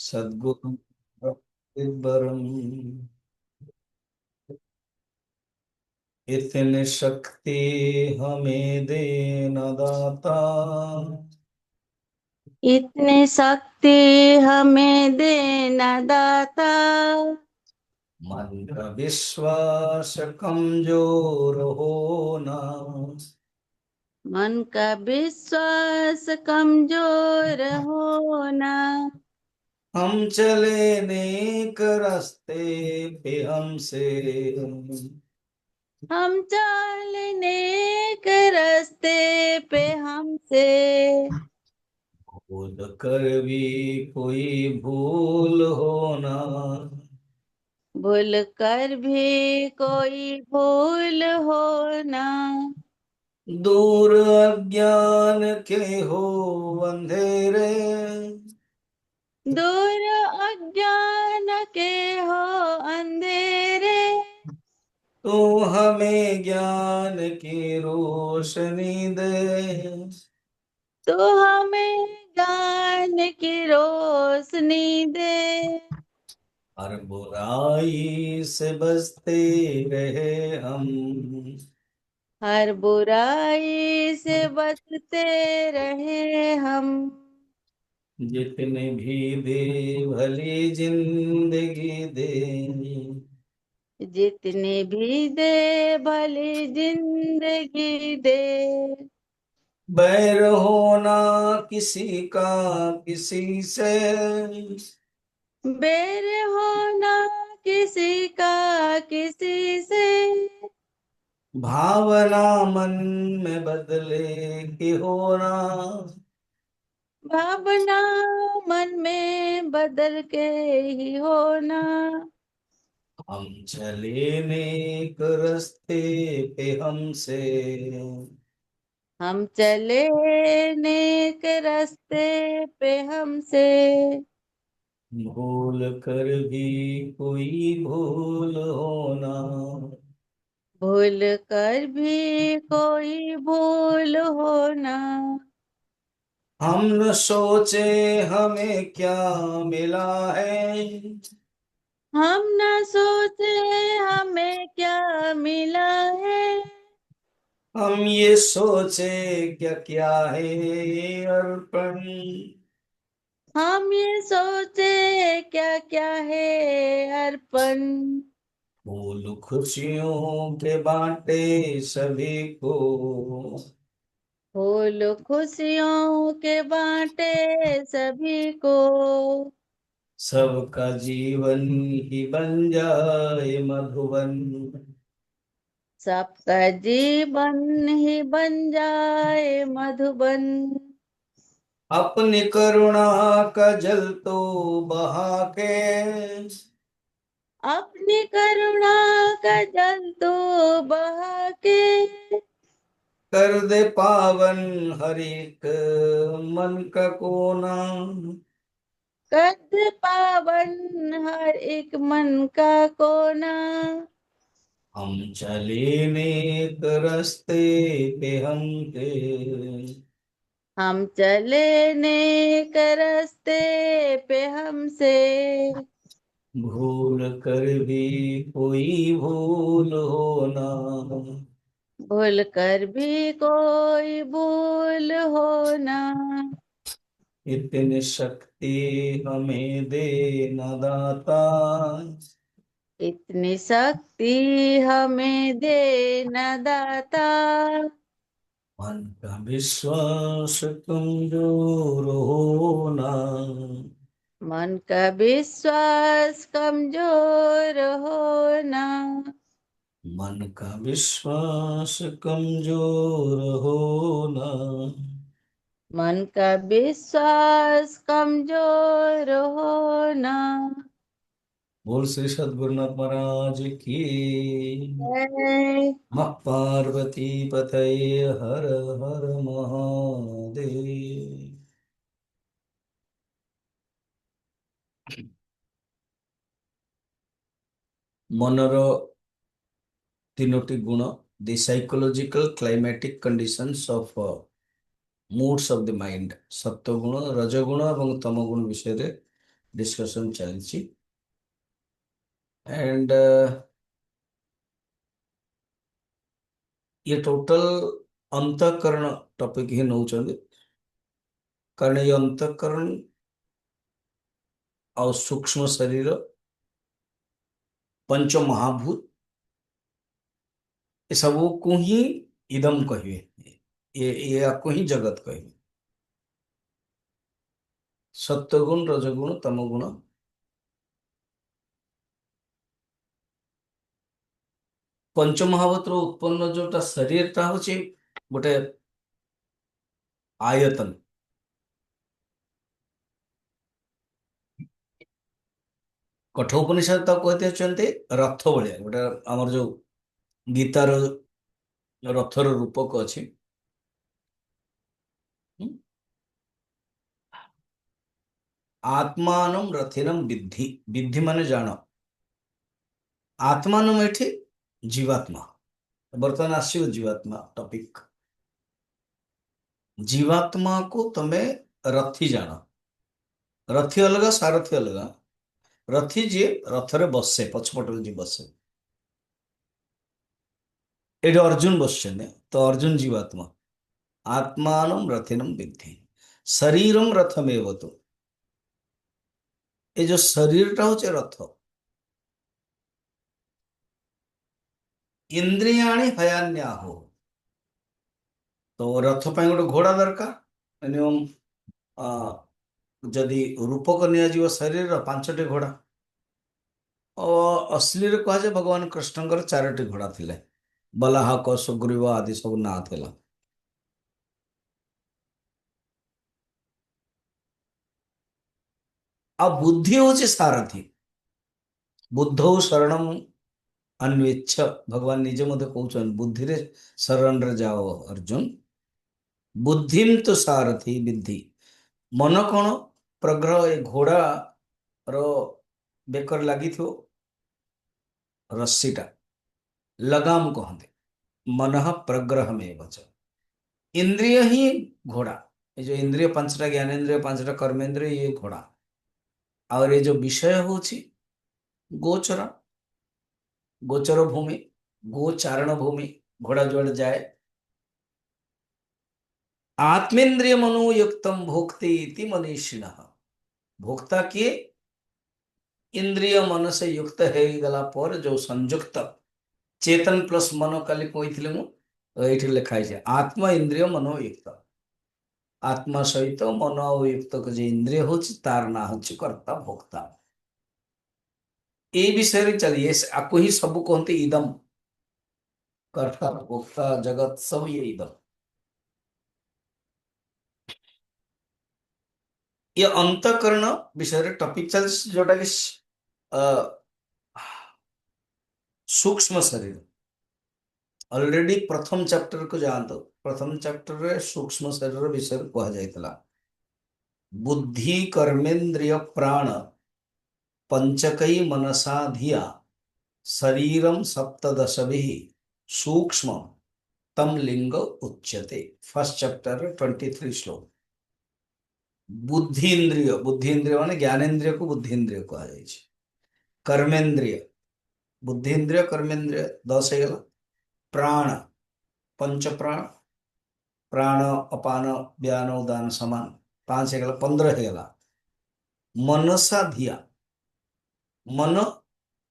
सद्गुरु बरम इतनी शक्ति हमें दे न दाता। इतनी शक्ति हमें देना दाता। मन का विश्वास कमजोर होना। मन का विश्वास कमजोर होना। हम चले नेक रास्ते पे हमसे हम चलने के रास्ते पे हमसे भूल कर भी कोई भूल होना। भूल कर भी कोई भूल होना। दूर अज्ञान के हो अंधेरे। दूर अज्ञान के हो अंधेरे। तू हमें ज्ञान की रोशनी दे। तो हमें ज्ञान की रोशनी दे। हर बुराई से बचते रहे हम। हर बुराई से बचते रहे हम। जितने भी दे भली जिंदगी दे। जितने भी दे भली जिंदगी दे। बैर होना किसी का किसी से। बेर होना किसी का किसी से। भावना मन में बदले की होना। भावना मन में बदल के ही होना। हम चले नेक रास्ते पे हमसे हम चले नेक रास्ते पे हमसे भूल कर भी कोई भूल होना। भूल कर भी कोई भूल होना। हम न सोचे हमें क्या मिला है। हम न सोचे हमें क्या मिला है। हम ये सोचे क्या क्या है अर्पण। हम ये सोचे क्या क्या है अर्पण। फूल खुशियों के बांटे सभी को। फूल खुशियों के बांटे सभी को। सबका जीवन ही बन जाए मधुबन। सबका जीवन ही बन जाए मधुबन। अपनी करुणा का जल तो बहा के। अपनी करुणा का जल तो बहा के। कर दे पावन हर एक मन का कोना। कद पावन हर एक मन का कोना। हम चले नेक रास्ते पे हम थे। हम चले नेक रास्ते पे हमसे भूल कर भी कोई भूल होना। भूल कर भी कोई भूल होना। इतनी शक्ति हमें दे न दाता। इतनी शक्ति हमें दे न दाता। मन का विश्वास कमजोर होना। मन का विश्वास कमजोर होना। मन का विश्वास कमजोर होना। मन का विश्वास कमजोर होना। बोल श्री सद्गुरुनाथ महाराज की। जय। नमः पार्वती पतये हर हर महादेव। मनर तीनोटी गुण the psychological climatic conditions of moods of the mind. ସତ୍ୱଗୁଣ ରଜଗୁଣ ଏବଂ ତମଗୁଣ ବିଷୟରେ डिस्कशन चलछि एंड ये टोटल अंतःकरण टॉपिक ही नौचंदी कारण ये अंतःकरण और सूक्ष्म शरीर पंच महाभूत ये सब को ही इदम कहिए ये आपको ही जगत कहिए सत्वगुण रजगुण तमगुण पंचमहाभूत उत्पन्न जोटा शरीर टा होचे गोटे आयतन कठोपनिषद कहते अच्छे रथ भाया गोटे आमर जो गीतार रथर रूपक अच्छी आत्मान रथिनम विद्धि विद्धि माने जान आत्मान एठी जीवात्मा बर्तमान आसो जीवात्मा टॉपिक जीवात्मा को तमें रथी जान रथी अलग सारथी अलग रथी जी रथरे बसे पछपटे जी बसे ये अर्जुन बसছেন तो अर्जुन जीवात्मा आत्मान रथिनम विद्धि शरीरम रथमेव तो ये जो शरीर टा होचे रथ इंद्रियाणि हयान्याहो तो रथ पे गोटे घोड़ा दरकार मिनिमम जदि रूपक नियाजिव शरीर पांचटी घोड़ा और असली रे कहा जाए भगवान कृष्णकर चारोटी घोड़ा थिले बलाहक सुग्रीव आदि सब ना थिला आ बुद्धि होचे सारथी बुद्धौ शरणम अन्वेच्छ भगवान निजे मते कहउछन बुद्धि रे शरण रे जाओ अर्जुन बुद्धिम तो सारथी विद्धि मन कौन प्रग्रह ए घोड़ा रो बेकर लगी थो रस्सीटा लगाम कहते मन प्रग्रह में बच इंद्रिय ही घोड़ा ये जो इंद्रिय पांचटा ज्ञानेन्द्रिय पांचटा कर्मेंद्रिय ये घोड़ा और ये जो विषय होची गोचर गोचर भूमि गोचारण भूमि घोड़ा जोड़ जाए आत्मेन्द्रिय मनोयुक्तम भोक्ते इति मनीषिणः भोक्ता किए इंद्रिय मन से युक्त है गला पर जो संयुक्त चेतन प्लस मन काली कही ये लिखाई आत्मा इंद्रिय मनोयुक्त आत्मा सहित मन युक्त जो इंद्रिय हो तार ना हो कर्ता भोक्ता ये विषय चलिए आपको ही सब कहते इदम कर्ता भोक्ता जगत सब ये इदम ये अंतकरण विषय टॉपिक चल जोटा कि सूक्ष्म शरीर ऑलरेडी प्रथम चैप्टर को जानते प्रथम चैप्टर रे सूक्ष्म शरीर विषय कह जाइतला बुद्धि कर्मेन्द्रिय प्राण पंचकई मनसा धिया शरीरम सप्तदशभि सूक्ष्म तम लिंग उच्यते फर्स्ट चैप्टर 23 श्लोक बुद्धि इंद्रिय माने ज्ञानेन्द्रिय को बुद्धि इंद्रिय कहा जाए कर्मेन्द्रिय बुद्धि इंद्रिय कर्मेन्द्रिय 10 है प्राण पंच प्राण प्राण अपान व्यान उदान समान 5 है 15 है मनसा धिया मन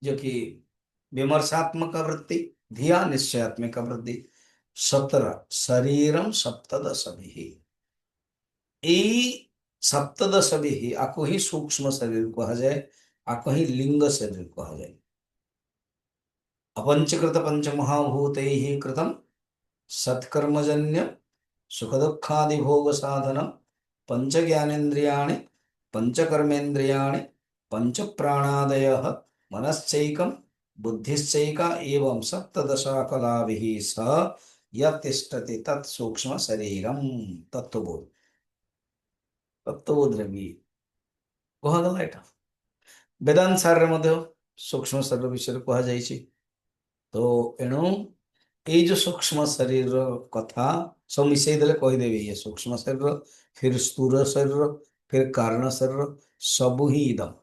जो कि विमर्शात्मक वृत्ति धिया निश्चयात्मक वृत्ति 17 शरीरम सप्तदशभि सप्तदशभि आपको ही सूक्ष्म शरीर कहा जाए आपको ही लिंग शरीर कहा जाए अपंचकृत पंच महाभूत ही कृतम सत्कर्मजन्य सुख दुखादि भोग साधन पंच ज्ञानेन्द्रियाणि पंच कर्मेन्द्रियाणि पंच प्राणादयः मनश्चैकं बुद्धिश्चैका एवं सप्तदशा कलाभिः सह यतिष्ठति तत् सूक्ष्म शरीरम तत्वबोध तत्वबोध रवि कहगला एटा वेदांत सार मध्य सूक्ष्म शरीर विषय कह जाइछि तो एणु ये जो सूक्ष्म शरीर कथा सब मिसई देले कहीदेवी ये सूक्ष्म शरीर फिर स्थूल शरीर फिर कारण शरीर सब ही इदम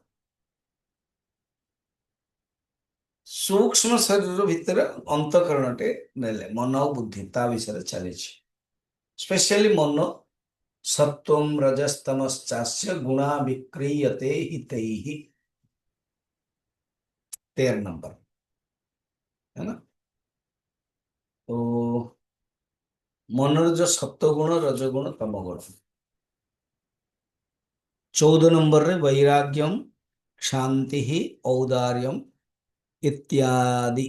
सूक्ष्म शरीर भितर अंतकरणटे नेले मन और बुद्धि ता विषय चली स्पेशली मन सत्वम रजस्तमश्चास्य गुणा विक्रियते हितैहि 13 नंबर है ना। तो मनर जो सत्व गुण रजगुण तम गुण। 14 नंबर रे वैराग्यम शांति ही औदार्यम इत्यादि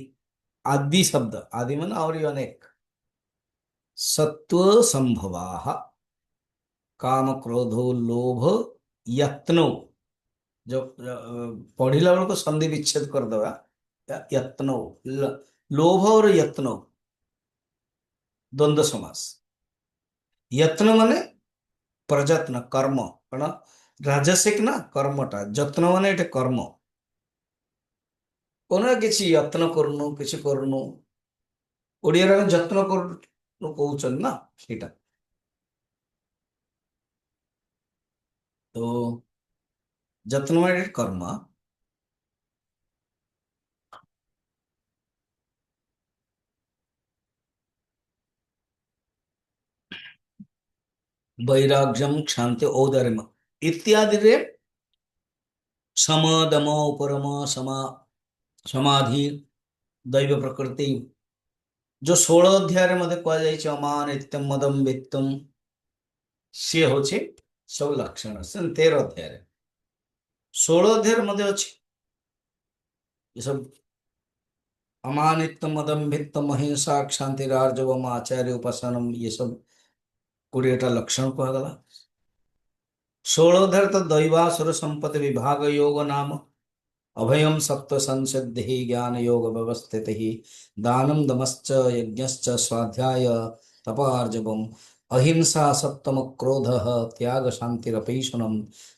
आदि शब्द आदि मन और अनेक सत्व संभवाः काम क्रोधो लोभ यत्नो जो पढ़िला बेलू संधि विच्छेद कर दवा यत्नो लोभ और यत्नो द्वंद्व समास। यत्न माने प्रयत्न कर्म कण राजसिक ना कर्मटा यत्न माने एटे कर्म कोन किसी यत्न करनु किसी करनु ओडिया रे यत्न करनु कहउछन ना सेटा। तो यत्न माने कर्म वैराग्यम क्षांति औदार्यम इत्यादि रे सम दम उपरम समा समाधि दैव प्रकृति जो 16 अध्याय मध्य कह अमानित्यम मदम वित्तम सी हूँ सब लक्षण से 13 अध्याय 16 अध्याय मध्य अच्छी ये सब अमानित्यम मदम वित्तम अहिंसा क्षांति रार्जवम आचार्य उपासनम ये सब 20टा लक्षण कहगला। 16 अध्याय तो दैवासुर संपत्ति विभाग योग नाम अभयम सत्व संसिद्धि ज्ञान योग व्यवस्थित ही दानम दमश्च यज्ञश्च स्वाध्याय तपार्जवम अहिंसा सप्तम क्रोध त्याग शांतिरपैशुनम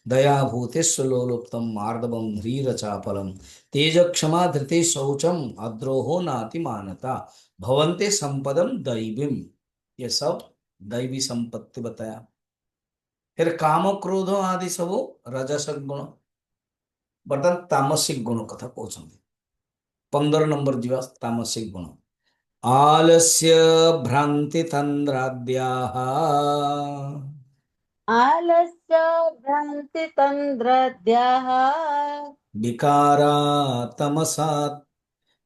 दया भूतेषु लोलुप्तम मार्दवम ध्रीर चापलम तेज क्षमा धृति शौचम अद्रोहो नातिमानता भवन्ते संपदम दैवीम। ये सब दैवी संपत्ति बताया। फिर काम क्रोध आदि सब रजस गुण बर्तमान तामसिक गुण कथा कहते 15 नंबर जीवा तामसिक गुण आलस्य भ्रांति तंद्राद्याः आलस्य भ्रान्ति तन्द्रद्याः विकारा तमसा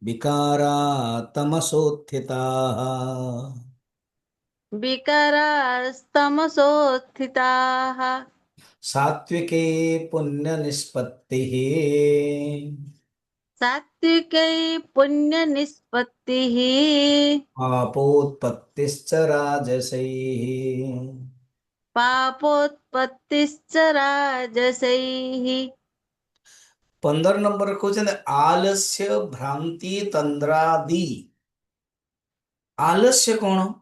विकारा तमसोत्थिताः विकरास्तमसोत्थिताः सात्विके पुण्य निष्पत्तिः सात्विकै पुण्यनिष्पत्तिः पापोत्पत्तिश्च राजसैः। पापोत्पत्तिश्च राजसैः। 15 नंबर कहते आलस्य भ्रांति तंद्रादि आलस्य कौन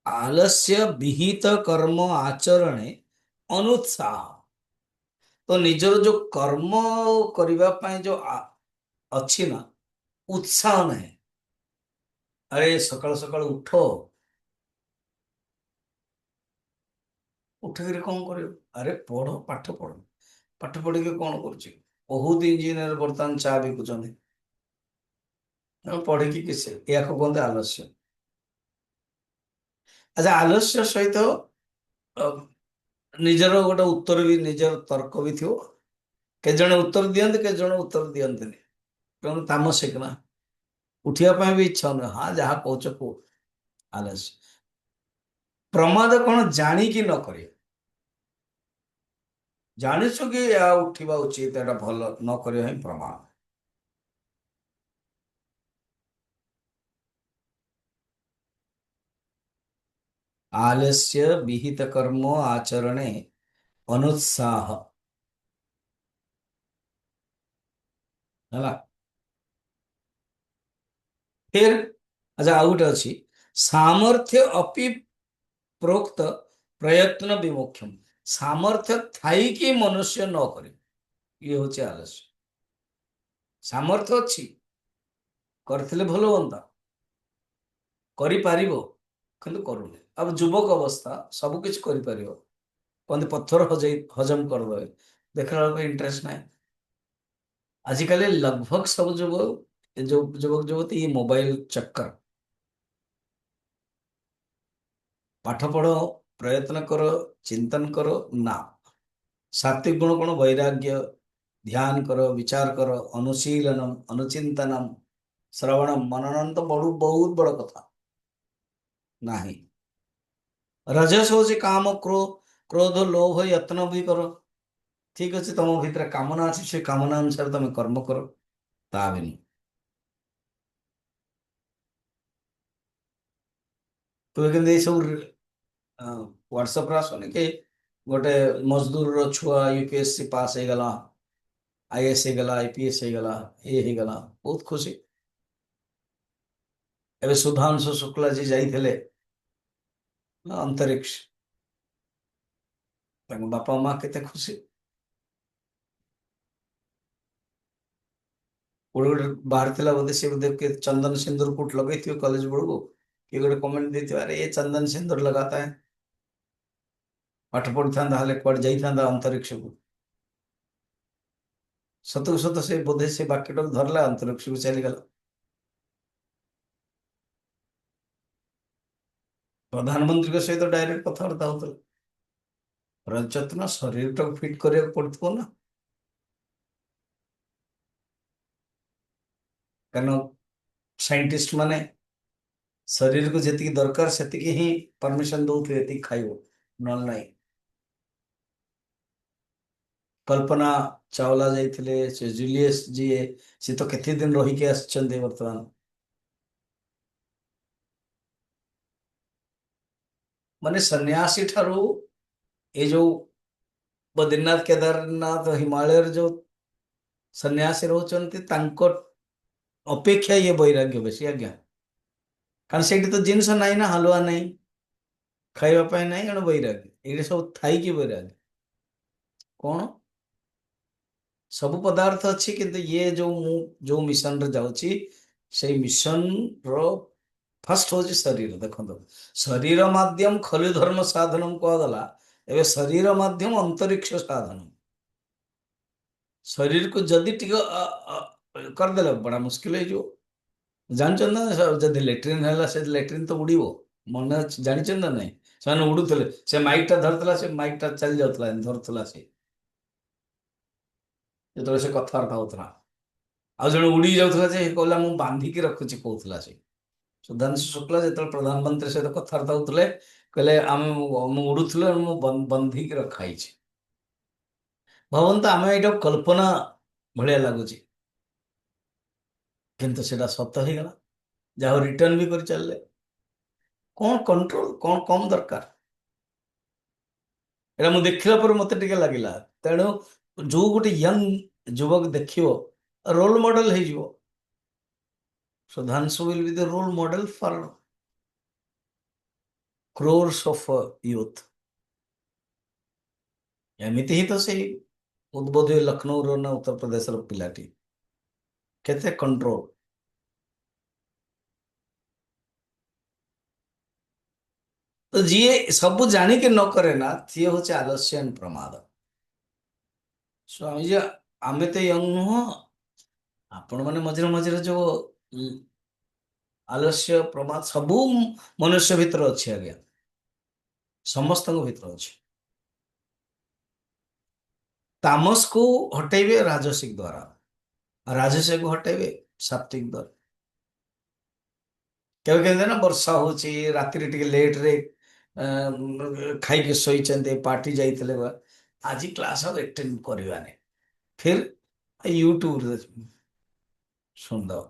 आलस्य विहित कर्म आचरणे अनुत्साह तो निजर जो कर्म करबा पाए जो अच्छी ना उत्साह नहीं। अरे सकाल सकाल उठ उठिक कौन कर अरे पढ़ पाठ पढ़ के कौन कर बहुत इंजीनियर बर्तमान चा बिकुचंदी पढ़ी किसी या कहते आलस्य। अच्छा आलस्य सहित निजर गोटे उत्तर भी निजर तर्क भी थो के जने उत्तर दियंते के जने उत्तर दियंते तेणु तामसिक ना उठिया भी इच्छा नहीं हाँ जहाँ कौच को आलस्य प्रमाद कौन जानिकी न करे जानिछ कि या उठा उचित एटा भल न करिया ही प्रमाद। आलस्य विहित कर्म आचरणे अनुत्साह है फिर अच्छा आउ गोटे अच्छी सामर्थ्य अपि प्रोक्त प्रयत्न विमुख्यम सामर्थ्य थाई कि मनुष्य न करे ये हूँ आलस्य। सामर्थ्य अच्छी करथिले भल होता करिपारिबो किंतु करूनी अब युवक अवस्था सब किछ करिपारिबो कहते पत्थर हजम करदे देखला बेलକୁ इंटरेस्ट ना आजिकल लगभग सब जो युवक युवती ये मोबाइल चक्कर। पाठ पढ़, प्रयत्न करो, चिंतन करो ना। सात्विक गुण कौन? वैराग्य, ध्यान करो, विचार करो, अनुशीलनम, अनुचिंतनम, श्रवणम, मननम तो बड़ू बहुत बड़ कथा नहीं। रजस हूँ काम, क्रोध, लोभ, यत्न भी करो। ठीक अच्छे, तुम भितर कामना अच्छी, से कामना अनुसार तुम कर्म करो, ता भी नहीं। तुम केमती सब व्हाट्सएप आसुनि कि गोटे मजदूर रो छुआ यूपीएससी पास हो गला, आईएएस हो गला, आईपीएस हो गला, ये हो गला, बहुत खुशी। एबे सुधांशु शुक्ला जी जाइथिले अंतरिक्ष, ताଙ୍କ बापा माँ केते खुशी। गोटे गोटे बाहर थिला बोधे, से बोधे के चंदन सिंदूर कुट लगे थी कॉलेज बेलू, कि गोटे कमेंट देते अरे ये चंदन सिंदूर लगाता है, पाठ पढ़ी था कुआडे जाइथा अंतरिक्ष को। सतु सत से बोधे से बाक्य धरला, अंतरिक्ष को चलीगला। प्रधानमंत्री सहित डायरेक्ट कथबार्ता होता। रजत ना शरीर टाक फिट करने पड़ो ना, कारण साइंटिस्ट माने शरीर को जी दरकार से ही परमिशन दौथे खाइब, ना नहीं। कल्पना चावला जाइथिले, से जूलियस जी सी तो केते दिन रही के आछंदे वर्तमान। माने सन्यासी ठारू ये जो बद्रीनाथ केदारनाथ हिमालय जो सन्यासी रोचंती तांको अपेक्षा ये वैराग्य बेसी आज्ञा। कारण से तो जिनस नाई ना, हलवा नहीं, खाइबा नहीं, कण वैराग्य ये सब थाई कि वैराग्य कौन? सब पदार्थ अच्छी, किंतु ये जो जो मिशन रे जाउची, से मिशन रो फर्स्ट हो शरीर। देखो शरीर माध्यम खलु धर्म साधनम कहगला, एवं शरीर माध्यम अंतरिक्ष साधन। शरीर को जदि टिके करदेले बड़ा मुश्किल है। जानछन ना, जदि लेट्रिन है से लेट्रिन तो उड़ीबो, मन जानछन ना नहीं। से उड़ुले, से माइक टा धरतला, से माइक टा चल जाउतला, धरतला से जो से कथबार्ता होता। आ जन उड़ी जाऊला, से कहला मु बांधिकी रखुची कहूला। से सुधांशु शुक्ला जो प्रधानमंत्री सहित कथबार्ता होते, कहले आम उड़ूल बंधिकी रखाई। भावत आम ये कल्पना भाया लगुच, किंतु सेटा सत हो गला, जहाँ रिटर्न भी कर चलले। कौन कंट्रोल, कौन कम दरकार, एटा मुझे देखला पर मत टिके लगिला। तेणु जो गोटे यंग युवक देखियो, रोल मॉडल हो। Sudhanshu will be the role model for crores of youth. एमती ही तो से उद्बोध लखनऊ रो ना उत्तर प्रदेश रो पिलाटी केते कंट्रोल। तो जी सब जाणी के न करे ना, सी हूँ आलस्य एंड प्रमाद। स्वामी जी आमे तो यंग नुह, आपण मैंने मझे मझे जो आलस्य प्रमाद सबू मनुष्य भितर अच्छे आज्ञा, समस्त भितर अच्छे। तामस को हटेबे राजसिक द्वारा, राजसिक को हटेबे सात्विक द्वारा। केवे केवे ना वर्षा होची, राति रे टिके लेट रे खाई के सोई पार्टी जाइतले, आज क्लास अब अटेंड करवा नहीं, फिर यूट्यूब रे सुन दो,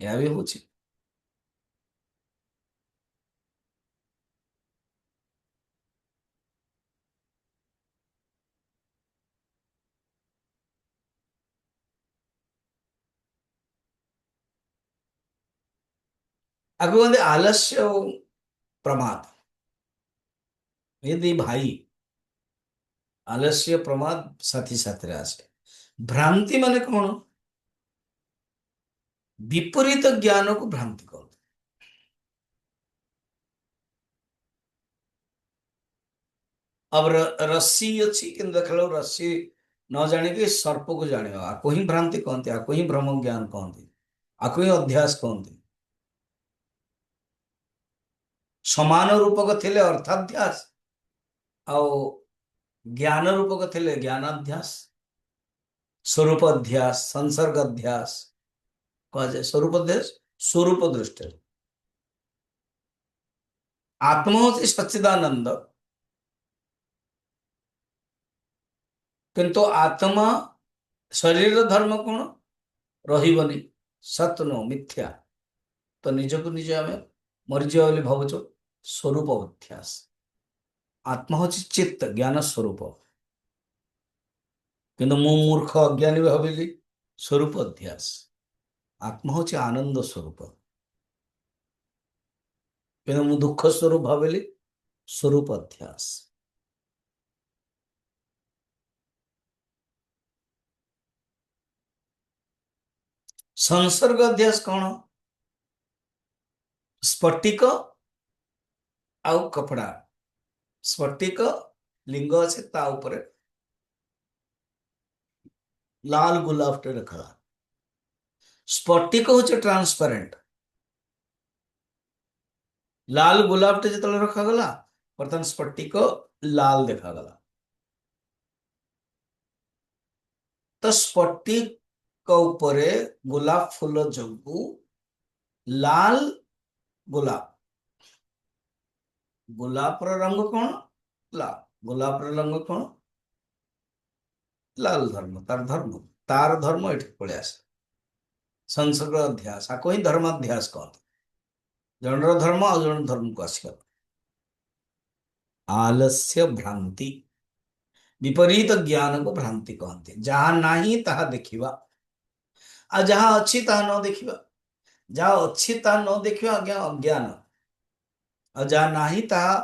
यह भी होची। आगे कहते आलस्य और प्रमाद, ये दी भाई। आलस्य प्रमाद साथी साथी आसे। भ्रांति माने कौन? विपरीत ज्ञान को भ्रांति कह। अब रस्सी अच्छी कि देख लो, रस्सी न जानिकी सर्प को जाने आको ही भ्रांति कहते, आको ही भ्रम ज्ञान कहते, आको ही अध्यास कहते। समान रूपक थिले अर्थाध्यास आउ ज्ञान रूपक थिले ज्ञानाध्यास, स्वरूप अध्यास, संसर्ग अध्यास कह जाए। स्वरूप अध्यास स्वरूप दृष्टि, आत्मा होती सच्चिदानंद, किंतु आत्मा शरीर धर्म कौन रही सत्नो मिथ्या, तो निजक निजे आम मरीजा बोली भावुच स्वरूप अध्यास। आत्मा हूँ चित्त ज्ञान स्वरूप, किंतु मु मूर्ख अज्ञानी भाविली स्वरूप अध्यास। आत्मा हूँ आनंद स्वरूप, किंतु मु दुख स्वरूप भाविली स्वरूप अध्यास। संसर्ग अध्यास कौन? स्फटिक आउ कपड़ा, स्फटिक लिंग अच्छे ता ऊपर लाल गुलाब टे रखा। स्फटिक हूँ ट्रांसपेरेंट, लाल गुलाब टे जो रखा गला बर्तमान स्फटिक लाल देखा गला। तो स्फटिक उपरे गुलाब फूल जोगु लाल गुलाब, गुलाब रंग कौन? लाल। गुलाब रंग कौन? लाल धर्म, तार धर्म ये पलि आस। संसर्ग अध्यास आको ही धर्माध्यास कहते। जनर धर्म आ जन धर्म को आसगला। आलस्य भ्रांति, विपरीत ज्ञान को भ्रांति कहते। जहाँ नहीं ताहा देखिबा, आ जहाँ अच्छी ताहा न देखिबा। जहाँ अच्छी ताहा न देखिबा अज्ञान, और जहाँ नहीं ताहा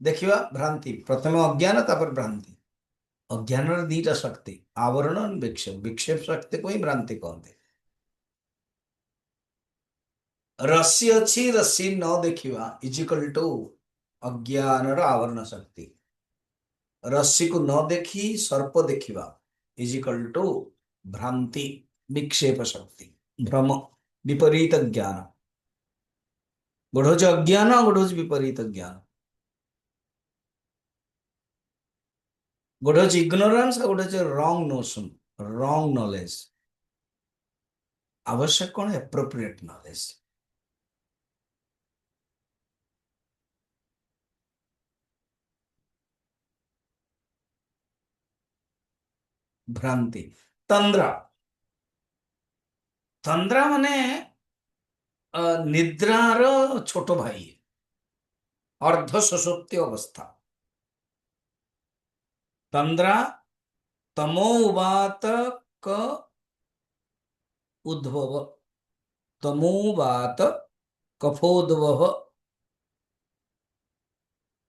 देखिबा भ्रांति। प्रथम अज्ञान तापर भ्रांति। अज्ञान दीटा शक्ति, आवरण और विक्षेप। विक्षेप शक्ति को ही भ्रांति कहते। रस्सी अच्छी रस्सी न देखिबा इजिकल टू अज्ञान आवरण शक्ति। रस्सी को न देखी सर्प देखिबा इजिकल टू भ्रांति, विक्षेप शक्ति, भ्रम, विपरीत ज्ञान। गोटे हूँ अज्ञान, गोटे हूँ विपरीत ज्ञान। गोटे हूँ इग्नोरेंस, गोटे हूँ रॉन्ग नोशन, रॉन्ग नॉलेज। आवश्यक कौन है? Appropriate knowledge. भ्रांति। तंद्रा, तंद्रा माने निद्रार छोट भाई, अर्ध सुषुप्ति अवस्था। तंद्रा तमोवात क उद्भव, तमोवात कफोद्भव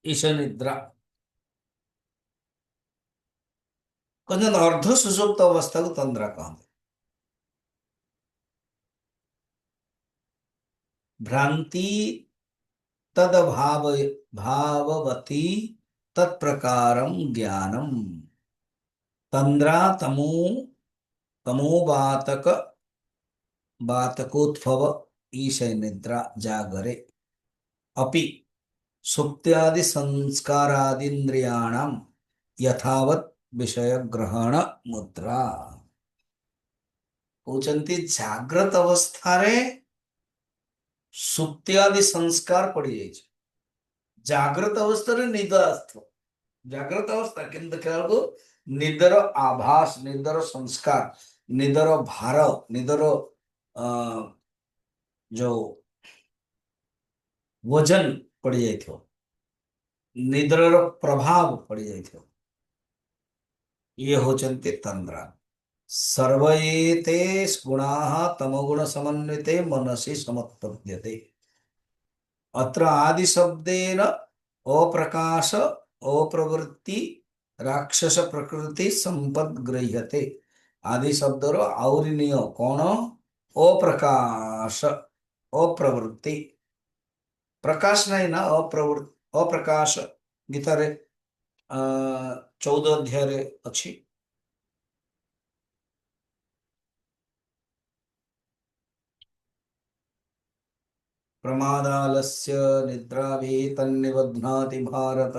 ईश निद्रा कहते। अर्ध सुषुप्त अवस्था को तंद्रा कहते। भ्रांति तद भाववती तत्प्रकारम ज्ञानम। तंद्रा तमो, तमोवातक वातकोत्भव ईश निद्रा जागरे अपि सुप्त्यादि संस्कारादिन्द्रियाणाम यथावत विषय ग्रहण मुद्रा। कहते जाग्रत अवस्था रे सुप्त्यादि संस्कार पड़ जाए। जाग्रत अवस्था रे निद आस्थो, जाग्रत अवस्था किंतु देखा निदर आभास, निदर संस्कार, निदर भार, निदर जो वजन पड़ जाए, निद्रार प्रभाव पड़ जाए। ये होचन्ते तंद्रा। सर्वएते गुणाः तमोगुण समन्विते मनसि समुत्पद्यते। अत्र आदि शब्देन अप्रकाश, अप्रवृत्ति, राक्षस प्रकृति संपद गृह्यते। आदि शब्दर आउरी निय कौन? अप्रकाश, अप्रवृत्ति। प्रकाश नहीं ना, अप्रवृत्ति, अप्रकाश। गीता रे 14 अध्याय अच्छी प्रमादालस्य निद्राभिः तन्निबध्नाति भारत।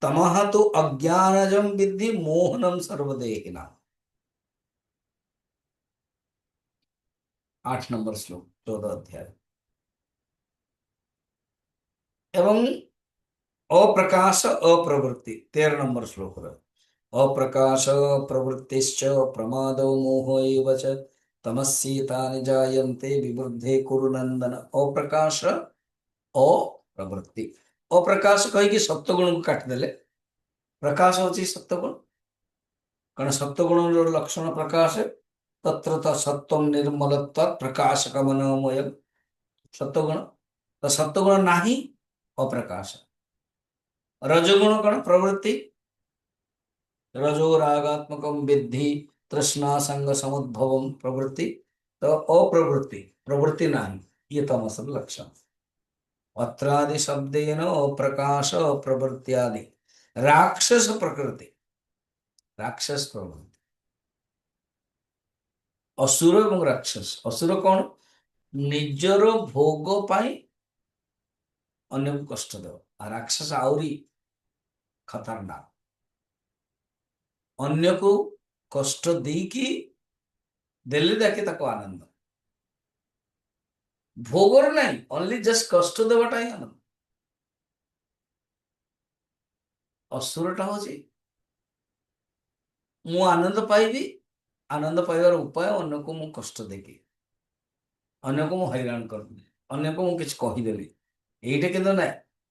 तमः तु अज्ञानजं विद्धि मोहनं सर्वदेहिनां। 8 नंबर श्लोक 14 अध्याय। एवं अप्रकाश अप्रवृत्ति 13 नंबर श्लोक रे। अप्रकाश प्रवृत्तिश्च प्रमादो मोहो एव च तमस्येतानि जायन्ते विवृद्धे कुरु नंदन। अप्रकाश अप्रवृत्ति। अप्रकाश कहीकि सत्वगुण को काटिदेले प्रकाश होची सत्वगुण। कारण सत्वगुण लक्षण प्रकाश तत्र सत्वं निर्मलत्वात् प्रकाशकमनोमयम्। सत्वगुण तो सत्वगुण नाही अप्रकाश। रजोगुण कौन प्रवृत्ति। रजो रागात्मकं विद्धि तृष्णा संग समुद्भवम प्रवृत्ति। तो अप्रवृत्ति प्रवृत्ति नाही ये तमस लक्षण। अत्रादि शब्देन अप्रकाश अप्रवृत्त्यादि राक्षस प्रकृति राक्षस प्रवृत्ति। असुर एवं राक्षस। असुर कौन निजर भोग पाई अन्य को कष्ट देव। राक्षस आउरी खतरनाक। अन्य को कष्ट देकी देले जाके ताको आनंद भोगर नहीं ओनली जस्ट कष्ट देवाटा ही आनंद। असुरटा होची मु आनंद पाइबी आनंद पाइबार उपाय अन्य को मु कष्ट देकी अन्य को मु हैरान करबी अन्य को मु किछ कहिदेबी एइटा किंतु ना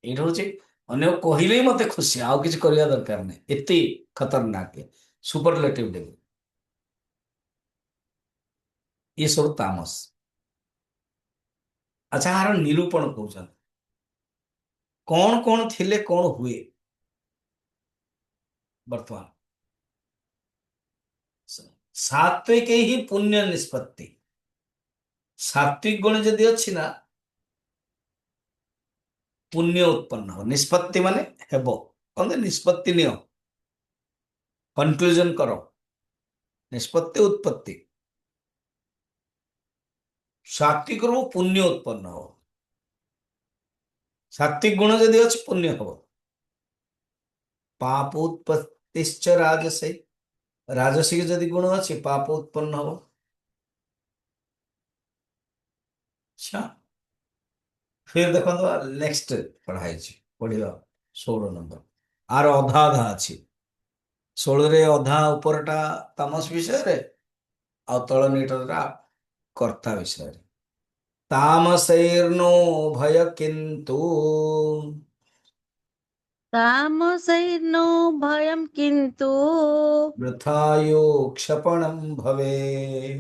एइटा होची अन्य को कहिले ही मते खुशी आउ किछ करिया दरकार नहीं। एते खतरनाक है सुपरलेटिव डिग्री। ये सब तामस। अच्छा यार निरूपण कहउछन कौन कौन थिले कौन हुए वर्तमान। सात्विक ही पुण्य निष्पत्ति। सात्विक गुण जदि अच्छी ना पुण्य उत्पन्न हो। निष्पत्ति माने हेबो कहते निष्पत्ति नियो कंक्लूजन करो। निष्पत्ति उत्पत्ति। सात्विक रू पुण्य उत्पन्न हो। सात्विक गुण जदि अच्छी पुण्य हो। पाप उत्पत्तिश्च राजसे राजसिक जदि गुण अच्छी पाप उत्पन्न हो। अच्छा फिर देखो नेक्स्ट पढ़ाई पढ़िया 16 नंबर आर अधा अधा अच्छी 16 रे अधा उपरटा तामस विषय रे आ तल नीटरटा कर्ता विषय रे। तामसैर्नो भय किंतु तामसैर्नो भयं किन्तु वृथायो क्षपणं भवे।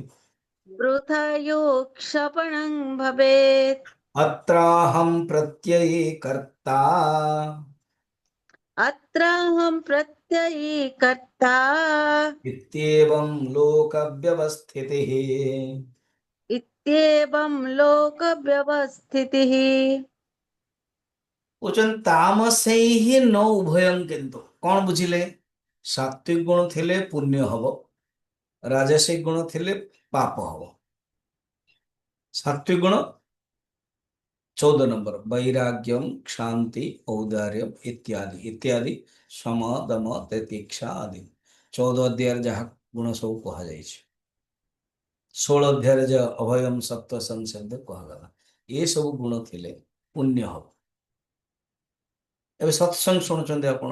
वृथायो क्षपणं भवेत्। अत्राहं प्रत्ययी कर्ता अत्राहं प्रत्ययी कर्ता इत्येवं लोकव्यवस्थितिः। इत्येवं लोकव्यवस्थितिः। उचन तामसे ही न उभयं किंतु कौन बुझिले। सात्विक गुण थिले पुण्य हब राजसिक गुण थिले पाप हब। सात्विक गुण 14 नंबर वैराग्यम क्षांति औदार्यम इत्यादि इत्यादि सम दम तितिक्षा आदि 14 अध्याय जहाँ गुण सब कह जाए। 16 अध्याय जो अभयम सत्व संशब्द कहगला ये सब गुण थिले पुण्य हब। एबे सत्संग शुणुचंदे आपण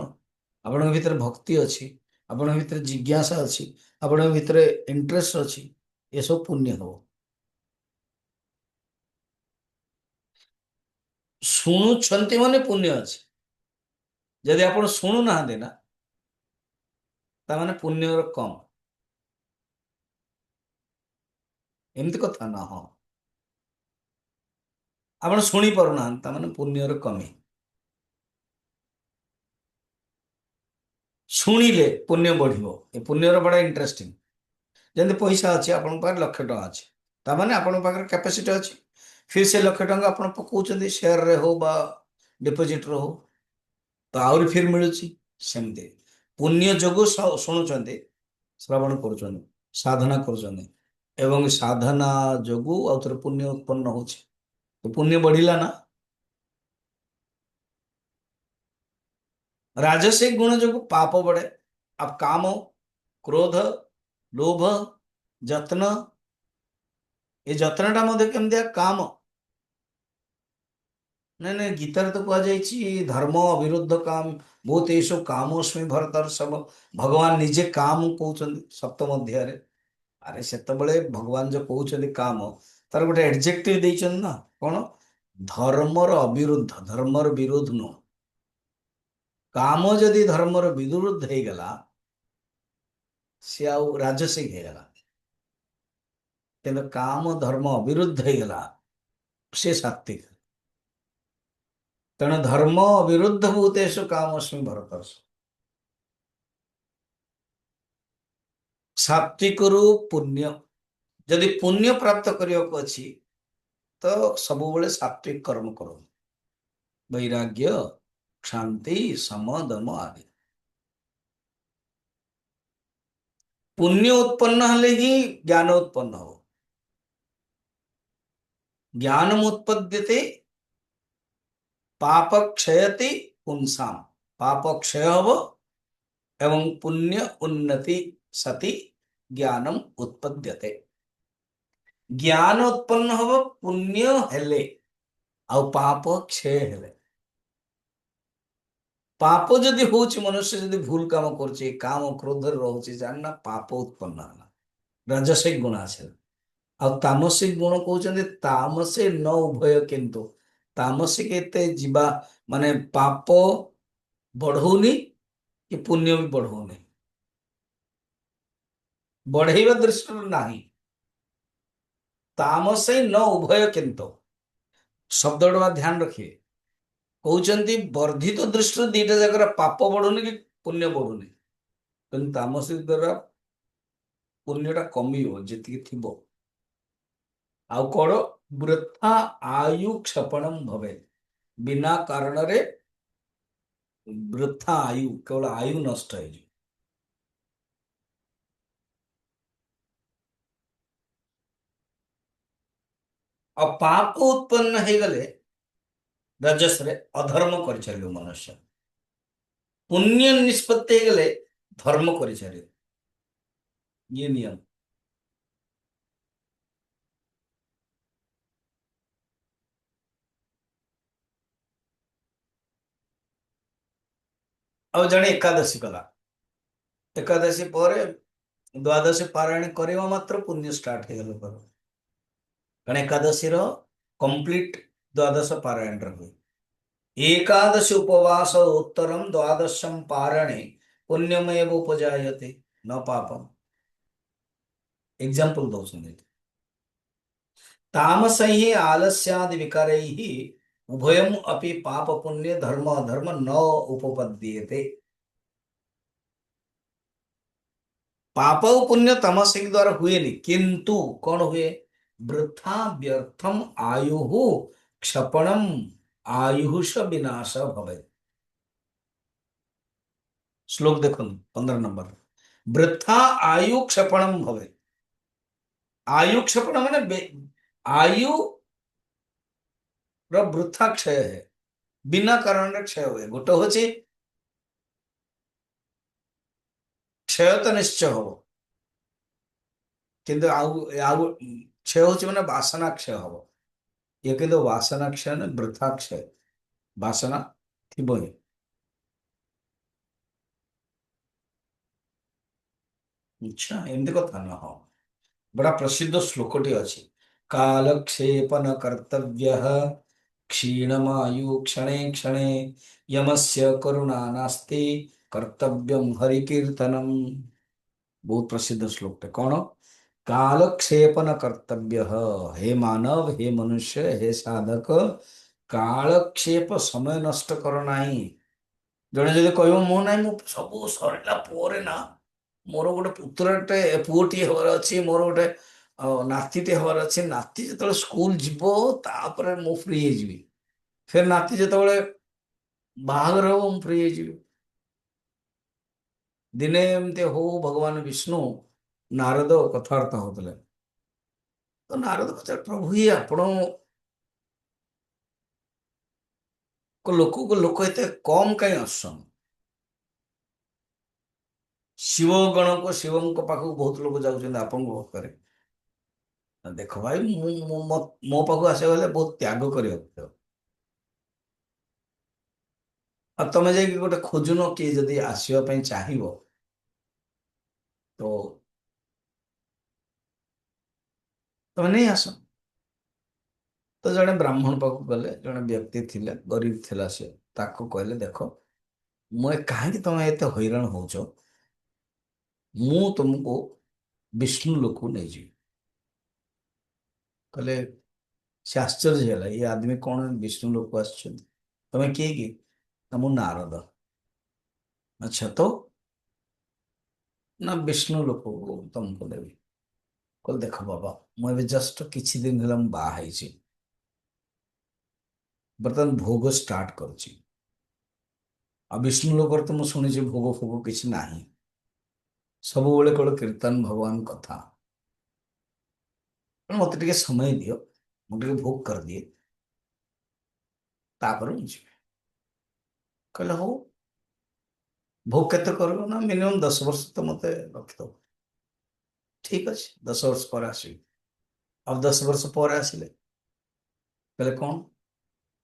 आपण भीतर भक्ति अछि आपण भीतर जिज्ञासा अछि आपण भीतर इंटरेस्ट अछि ये सब पुण्य हब। शुणुछंती माने पुण्य अछि। यदि आपण शुणु ना देना ता माने पुण्य कम एमती कथा ना। हाँ आपण शुणी पारुना ता माने पुण्य कमी। शुणिले पुण्य बढ़िबो ए पुण्यर बड़ा इंटरेस्टिंग। जंदे पैसा अछि आपण पार लाख टका अछि ता माने आपण पाकर कैपेसिटी अछि फिर से लाख टका आपण पकाउछंदी शेयर रे हो बा डिपॉजिट रो हो तो आउरी फिर मिलुछि सेमते पुण्य जोगु शुणुचंदी श्रवण करुचंदी साधना करुचंदी एवं साधना जोगु आउ ଥରେ पुण्य उत्पन्न होछि तो पुण्य बढ़िला ना। राजसिक गुण जोगु पाप बढ़े। अब काम, क्रोध, लोभ, ଯତ୍ନ, ଏ ଯତ୍ନଟା ମଧ୍ୟ କେମିତିଆ କାମ। ନାଇଁ ନାଇଁ ଗୀତାରେ ତ କୁହାଯାଇଛି ଧର୍ମ ଅବିରୁଦ୍ଧ କାମ ବହୁତ ଏସବୁ କାମୋସ୍ମି ଭରତର୍ଷଭ। ଭଗବାନ ନିଜେ କାମ କହୁଛନ୍ତି ସପ୍ତମ ଅଧ୍ୟାୟରେ। ଆରେ ସେତେବେଳେ ଭଗବାନ ଯୋଉ କହୁଛନ୍ତି କାମ, ତାର ଗୋଟେ ଏଡଜେକ୍ଟିଭ ଦେଇଛନ୍ତି ନା କଣ? ଧର୍ମର ଅବିରୁଦ୍ଧ, ଧର୍ମର ବିରୋଧ ନୁହଁ। କାମ ଯଦି ଧର୍ମର ବିରୁଦ୍ଧ ହେଇଗଲା ସେ ଆଉ ରାଜସିକ ହେଇଗଲା। କିନ୍ତୁ କାମ ଧର୍ମ ଅବିରୁଦ୍ଧ ହେଇଗଲା ସେ ସାତ୍विक। ତେଣୁ ଧର୍ମ ଅବିରୁଦ୍ଧ ଭୂତେଷୁ କାମୋସ୍ମି ଭରତର୍ଷଭ। ସାତ୍विକରୁ ପୁଣ୍ୟ, ଯଦି ପୁଣ୍ୟ ପ୍ରାପ୍ତ କରିବାକୁ ଅଛି ତ ସବୁବେଳେ ସାତ୍विକ କର୍ମ କର। ବୈରାଗ୍ୟ, ଶାନ୍ତି, ସମ, ଦମ ଆଦି। पुण्य उत्पन्न हेले ही ज्ञान उत्पन्न हो। ज्ञानम उत्पद्यते पाप क्षयति पुंसाम। पाप क्षय हब एवं पुण्य उन्नति सति ज्ञानम उत्पद्यते। ज्ञान उत्पन्न हब पुण्य हेले आउ पाप क्षय हेले। पाप जदि होछि, मनुष्य जदि भूल काम करछि, काम क्रोध रहउछि, जानना पाप उत्पन्न होला, राजसिक गुण आसे। ଆଉ ତାମସିକ ଗୁଣ କହୁଛନ୍ତି ତାମସେ ନ ଉଭୟ, କିନ୍ତୁ ତାମସିକ ଏତେ ଯିବା ମାନେ ପାପ ବଢଉନି କି ପୁଣ୍ୟ ବି ବଢଉନି, ବଢେଇବା ଦୃଷ୍ଟିରୁ ନାହିଁ। ତାମସେ ନ ଉଭୟ କିନ୍ତୁ ଶବ୍ଦ ଗୁଡା ଧ୍ୟାନ ରଖିବେ। କହୁଛନ୍ତି ବର୍ଦ୍ଧିତ ଦୃଷ୍ଟିରୁ ଦିଟା ଜାଗାରେ ପାପ ବଢୁନି କି ପୁଣ୍ୟ ବଢୁନି, କିନ୍ତୁ ତାମସିକ ଦ୍ଵାରା ପୁଣ୍ୟଟା କମିବ ଯେତିକି ଥିବ। ଆଉ କଣ? ବୃଥା ଆୟୁ କ୍ଷପଣମ ଭବେ। ବିନା କାରଣରେ ବୃଥା ଆୟୁ, କେବଳ ଆୟୁ ନଷ୍ଟ ହେଇଯିବ। ଆଉ ପାପ ଉତ୍ପନ୍ନ ହେଇଗଲେ ରଜସରେ ଅଧର୍ମ କରିଚାଲିବ ମନୁଷ୍ୟ। ପୁଣ୍ୟ ନିଷ୍ପତ୍ତି ହେଇଗଲେ ଧର୍ମ କରିଚାଲିବ। ଇଏ ନିୟମ। ଆଉ ଜଣେ ଏକାଦଶୀ କଲା, ଏକାଦଶୀ ପରେ ଦ୍ୱାଦଶୀ ପାରାୟଣ କରିବା ମାତ୍ର ପୁଣ୍ୟ ଷ୍ଟାର୍ଟ ହେଇଗଲା ପରେ। କାରଣ ଏକାଦଶୀର କମ୍ପ୍ଲିଟ ଦ୍ୱାଦଶ ପାରାୟଣରେ ହୁଏ। एकादश उपवास उत्तरम द्वादशम पारणे पुण्यमेव उपजायते न पापम। एग्जाम्पल दौଛନ୍ତି। तामसैः आलस्यादि विकारैः उभयम् अपि पाप पुण्य धर्म अधर्म न उपपद्येते। पाप और पुण्य तामसिक द्वारा हुएनि, किंतु कौन हुए? वृथा व्यर्थम आयुः क्षपणम आयुष विनाश भवे। श्लोक देखो 15 नंबर। वृथा आयु क्षपणम भवे। आयु क्षपण माने आयु ର ବୃଥା କ୍ଷୟ है, बिना कारण क्षय हुए। गोटे हूँ क्षय तो निश्चय हो, किंतु आउ क्षय हूँ माने वासना क्षय हम। ये किंतु वासना क्षय न, वृथा क्षय। वासना थिबो ही। अच्छा एमती कथा न। हाँ बड़ा प्रसिद्ध श्लोकटी अच्छी। कालक्षेपन कर्तव्य क्षीणमायु क्षणे क्षणे यमस्य करुणा नास्ति कर्तव्यम हरिकीर्तनम। बहुत प्रसिद्ध श्लोक टे कौन? कालक्षेपन कर्तव्य। हे मानव, हे मनुष्य, हे साधक, कालक्षेप समय नष्ट कर नाही। जड़े जदि कह मो ना मु सब सरला पोरे ना मोर गोटे पुत्रटे पुओटी हबार अच्छी, मोर गोटे नातीटे हबार अच्छी, नाती जो स्कूल जीव तापर मु फ्री हो। फिर नाती जो बाहागर हो मु फ्री हो। दिने एमती हो भगवान विष्णु नारद कथबार्ता होते ତ ନାରଦ ପଚାର ପ୍ରଭୁ ଇଏ ଆପଣଙ୍କ ଲୋକକୁ ଲୋକ ଏତେ କମ କାହିଁ ଆସୁଛନ୍ତି? ଶିବ ଗଣକୁ ଶିବଙ୍କ ପାଖକୁ ବହୁତ ଲୋକ ଯାଉଛନ୍ତି ଆପଣଙ୍କ ପାଖରେ। ଦେଖ ଭାଇ ମୋ ପାଖକୁ ଆସିବାକୁ ହେଲେ ବହୁତ ତ୍ୟାଗ କରିବାକୁ ପଡ଼ିବ। ଆଉ ତମେ ଯାଇକି ଗୋଟେ ଖୋଜୁନ କିଏ ଯଦି ଆସିବା ପାଇଁ ଚାହିଁବ ତ ତମେ ନେଇ ଆସ। ତ ଜଣେ ବ୍ରାହ୍ମଣ ପାଖକୁ ଗଲେ, ଜଣେ ବ୍ୟକ୍ତି ଥିଲେ, ଗରିବ ଥିଲା ସେ। ତାକୁ କହିଲେ ଦେଖ କାହିଁକି ତମେ ଏତେ ହଇରାଣ ହଉଛ, ମୁଁ ତୁମକୁ ବିଷ୍ଣୁ ଲୋକକୁ ନେଇଯିବି। କହିଲେ ସେ ଆଶ୍ଚର୍ଯ୍ୟ ହେଲା, ଏ ଆଦମୀ କଣ ବିଷ୍ଣୁ ଲୋକକୁ ଆସିଛନ୍ତି? ତମେ କିଏ କି? ନା ମୁଁ ନାରଦ। ଆଚ୍ଛା ତ? ନା ବିଷ୍ଣୁ ଲୋକକୁ ତମକୁ ଦେବି। କହିଲେ ଦେଖ ବାବା, ମୁଁ ଏବେ ଜଷ୍ଟ କିଛି ଦିନ ହେଲା ମୁଁ ବାହା ହେଇଛି, ବର୍ତ୍ତମାନ ଭୋଗ ଷ୍ଟାର୍ଟ କରୁଛି। ଆଉ ବିଷ୍ଣୁ ଲୋକର ତ ମୁଁ ଶୁଣିଛି ଭୋଗ ଫୋଗ କିଛି ନାହିଁ, ସବୁବେଳେ କେବଳ କୀର୍ତ୍ତନ ଭଗବାନ କଥା। ତେଣୁ ମତେ ଟିକେ ସମୟ ଦିଅ, ମୁଁ ଟିକେ ଭୋଗ କରିଦିଏ, ତାପରେ ମୁଁ ଯିବି। କହିଲେ ହଉ, ଭୋଗ କେତେ କରିବ? ନା ମିନିମମ୍ 10 ବର୍ଷ ତ ମତେ ରଖିଦବ। ଠିକ ଅଛି, 10 ବର୍ଷ ପରେ ଆସିବି। ଆଉ 10 ବର୍ଷ ପରେ ଆସିଲେ, କହିଲେ କଣ?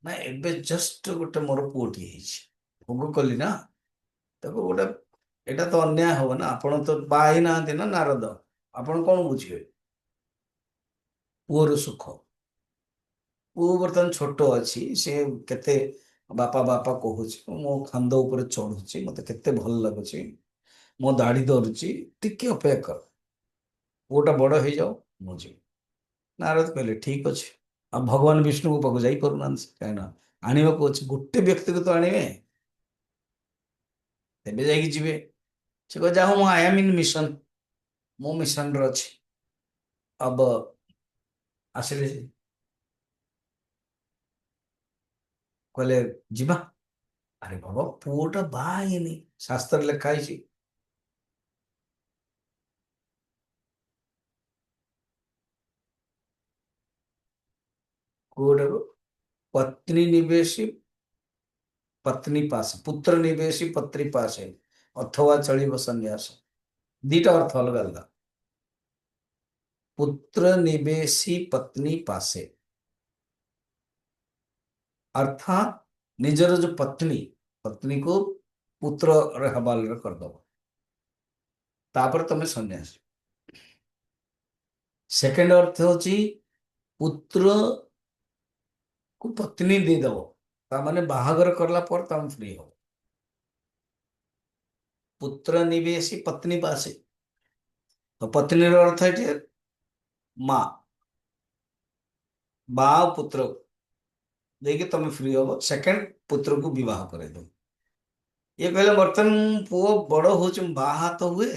ନା ଏବେ ଜଷ୍ଟ ଗୋଟେ ମୋର ପୁଅଟିଏ ହେଇଛି, ଭୋଗ କଲି ନା, ତାକୁ ଗୋଟେ, ଏଇଟା ତ ଅନ୍ୟାୟ ହବ ନା, ଆପଣ ତ ବାହା ହେଇନାହାନ୍ତି ନା ନାରଦ, ଆପଣ କଣ ବୁଝିବେ ପୁଅର ସୁଖ? ପୁଅ ବର୍ତ୍ତମାନ ଛୋଟ ଅଛି, ସେ କେତେ ବାପା ବାପା କହୁଛି, ମୋ ଖାନ୍ଦ ଉପରେ ଚଢୁଛି, ମତେ କେତେ ଭଲ ଲାଗୁଛି, ମୋ ଦାଢି ଧରୁଛି, ଟିକେ ଅପେକ୍ଷା କର, ପୁଅଟା ବଡ ହେଇଯାଉ, ମୁଁ ଯିବି। ନାରଦ କହିଲେ ଠିକ ଅଛି। ଆଉ ଭଗବାନ ବିଷ୍ଣୁଙ୍କ ପାଖକୁ ଯାଇପାରୁନାହାନ୍ତି, କାହିଁକି ନା ଆଣିବାକୁ ଅଛି, ଗୋଟେ ବ୍ୟକ୍ତିକୁ ତ ଆଣିବେ, ତେବେ ଯାଇକି ଯିବେ। ସେ କହିଲେ ଯାହା ମୁଁ ଆଇ ଆମ୍ ଇନ୍ ମିଶନ, ମୁଁ ମିଶନରେ ଅଛି। ଅବ ଆସିଲେ ସେ, କହିଲେ ଯିବା। ଆରେ ବାବା, ପୁଅଟା ବାହା ହେଇନି, ଶାସ୍ତ୍ରରେ ଲେଖା ହେଇଛି। ପୁଅଟାକୁ ପତ୍ନୀ ନିବେଶୀ ପତ୍ନୀ ପାଶେ, ପୁତ୍ର ନିବେଶୀ ପତ୍ନୀ ପାଶେ, ଅଥବା ଚଳିବ ସନ୍ନ୍ୟାସ। ଦିଟା ଅର୍ଥ ଅଲଗା ଅଲଗା। ପୁତ୍ର ନିବେଶୀ ପତ୍ନୀ ପାଶେ ଅर्थात ନିଜର ଯୋଉ ପତ୍ନୀକୁ ପୁତ୍ରରେ ହବାଲରେ କରିଦବ, ତାପରେ ତମେ ସନ୍ନ୍ୟାସ। ସେକେଣ୍ଡ ଅର୍ଥ ହଉଛି ପୁତ୍ର କୁ ପତ୍ନୀ ଦେଇଦବ, ତାମାନେ ବାହାଘର କଲା ପରେ ତମେ ଫ୍ରି ହବ। ପୁତ୍ର ନିବେଶୀ ପତ୍ନୀ ପାଶେ, ତ ପତ୍ନୀର ଅର୍ଥ ଏଠି ମା, ବା ପୁତ୍ର ଦେଇକି ତମେ ଫ୍ରି ହବ, ସେକେଣ୍ଡ ପୁତ୍ରକୁ ବିବାହ କରେଇଦବ। ଇଏ କହିଲେ ବର୍ତ୍ତମାନ ପୁଅ ବଡ ହଉଛି, ବାହା ତ ହୁଏ,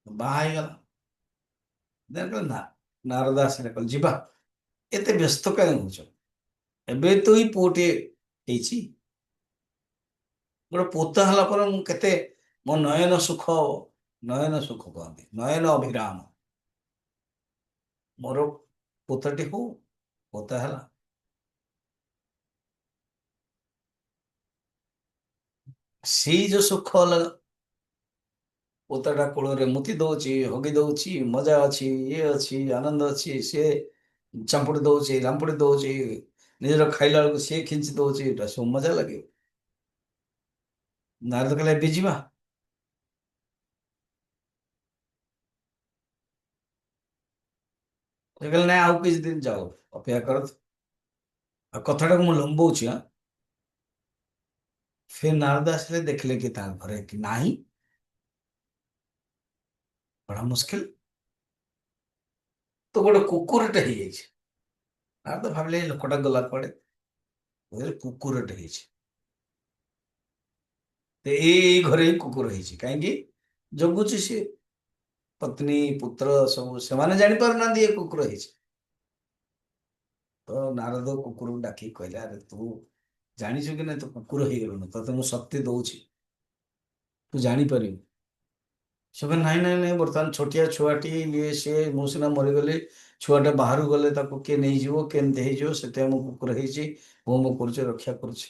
ବାହା ହେଇଗଲା। କହିଲେ ନା, ନାରଦ ଆସିଲେ କହିଲେ ଯିବା, ଏତେ ବ୍ୟସ୍ତ କାହିଁ ହଉଛ, ଏବେ ତ ଏଇ ପୁଅଟିଏ ହେଇଛି, ଗୋଟେ ପୋତା ହେଲା ପରେ ମୁଁ କେତେ, ମୋ ନୟନ ସୁଖ, ନୟନ ସୁଖ କହନ୍ତି, ନୟନ ଅଭିରାମ, ମୋର ପୋତାଟି ହଉ, ପୋତା ହେଲା, ସେଇ ଯୋଉ ସୁଖ ଅଲଗା। ପୋତାଟା କୋଳରେ ମୁତି ଦଉଛି, ହଗି ଦଉଛି, ମଜା ଅଛି, ଇଏ ଅଛି, ଆନନ୍ଦ ଅଛି, ସିଏ ଚାମ୍ପୁଡି ଦଉଛି, ରାମ୍ପୁଡି ଦଉଛି, ନିଜର ଖାଇଲା ବେଳକୁ ସିଏ ଖିଞ୍ଚି ଦଉଛି, ଏଟା ସବୁ ମଜା ଲାଗିବ। ନାରଦ କହିଲେ ଏବେ ଯିବା। ସେ କହିଲେ ନାଇଁ, ଆଉ କିଛି ଦିନ ଯାଉ, ଅପେକ୍ଷା କର। ଆଉ କଥାଟାକୁ ମୁଁ ଲମ୍ବଉଛି। ଫିର ନାରଦ ଆସିଲେ, ଦେଖିଲେ କି ତାଙ୍କ ଘରେ କି ନାହିଁ, ବड़ा ମୁସ୍କିଲ, ତ ଗୋଟେ କୁକୁରଟେ ହେଇଯାଇଛି। ନାରଦ ଭାବିଲେ ଏଇ ଲୋକଟା ଗଲା କୁଆଡେ, କୁକୁରଟେ ହେଇଛି। ତ ଏଇ ଘରେ ହିଁ କୁକୁର ହେଇଛି, କାହିଁକି ଜଗୁଛି ସିଏ, ପତ୍ନୀ ପୁତ୍ର ସବୁ ସେମାନେ ଜାଣିପାରୁନାହାନ୍ତି ଏ କୁକୁର ହେଇଛି। ତ ନାରଦ କୁକୁରକୁ ଡାକିକି କହିଲେ, ଆରେ ତୁ ଜାଣିଛୁ କି ନା ତୁ କୁକୁର ହେଇଗଲୁଣି, ତତେ ମୁଁ ଶକ୍ତି ଦଉଛି, ତୁ ଜାଣିପାରିବୁ। ସେ କହିଲେ ନାଇଁ ନାଇଁ ନାଇଁ, ବର୍ତ୍ତମାନ ଛୋଟିଆ ଛୁଆଟି ଇଏ ସିଏ, ମୁଁ ସିନା ମରିଗଲି, ଛୁଆଟା ବାହାରୁ ଗଲେ ତାକୁ କିଏ ନେଇଯିବ, କେମିତି ହେଇଯିବ, ସେଥିପାଇଁ ମୁଁ କୁକୁର ହେଇଛି, ମୁଁ ମୋ କରୁଛି ରକ୍ଷା କରୁଛି।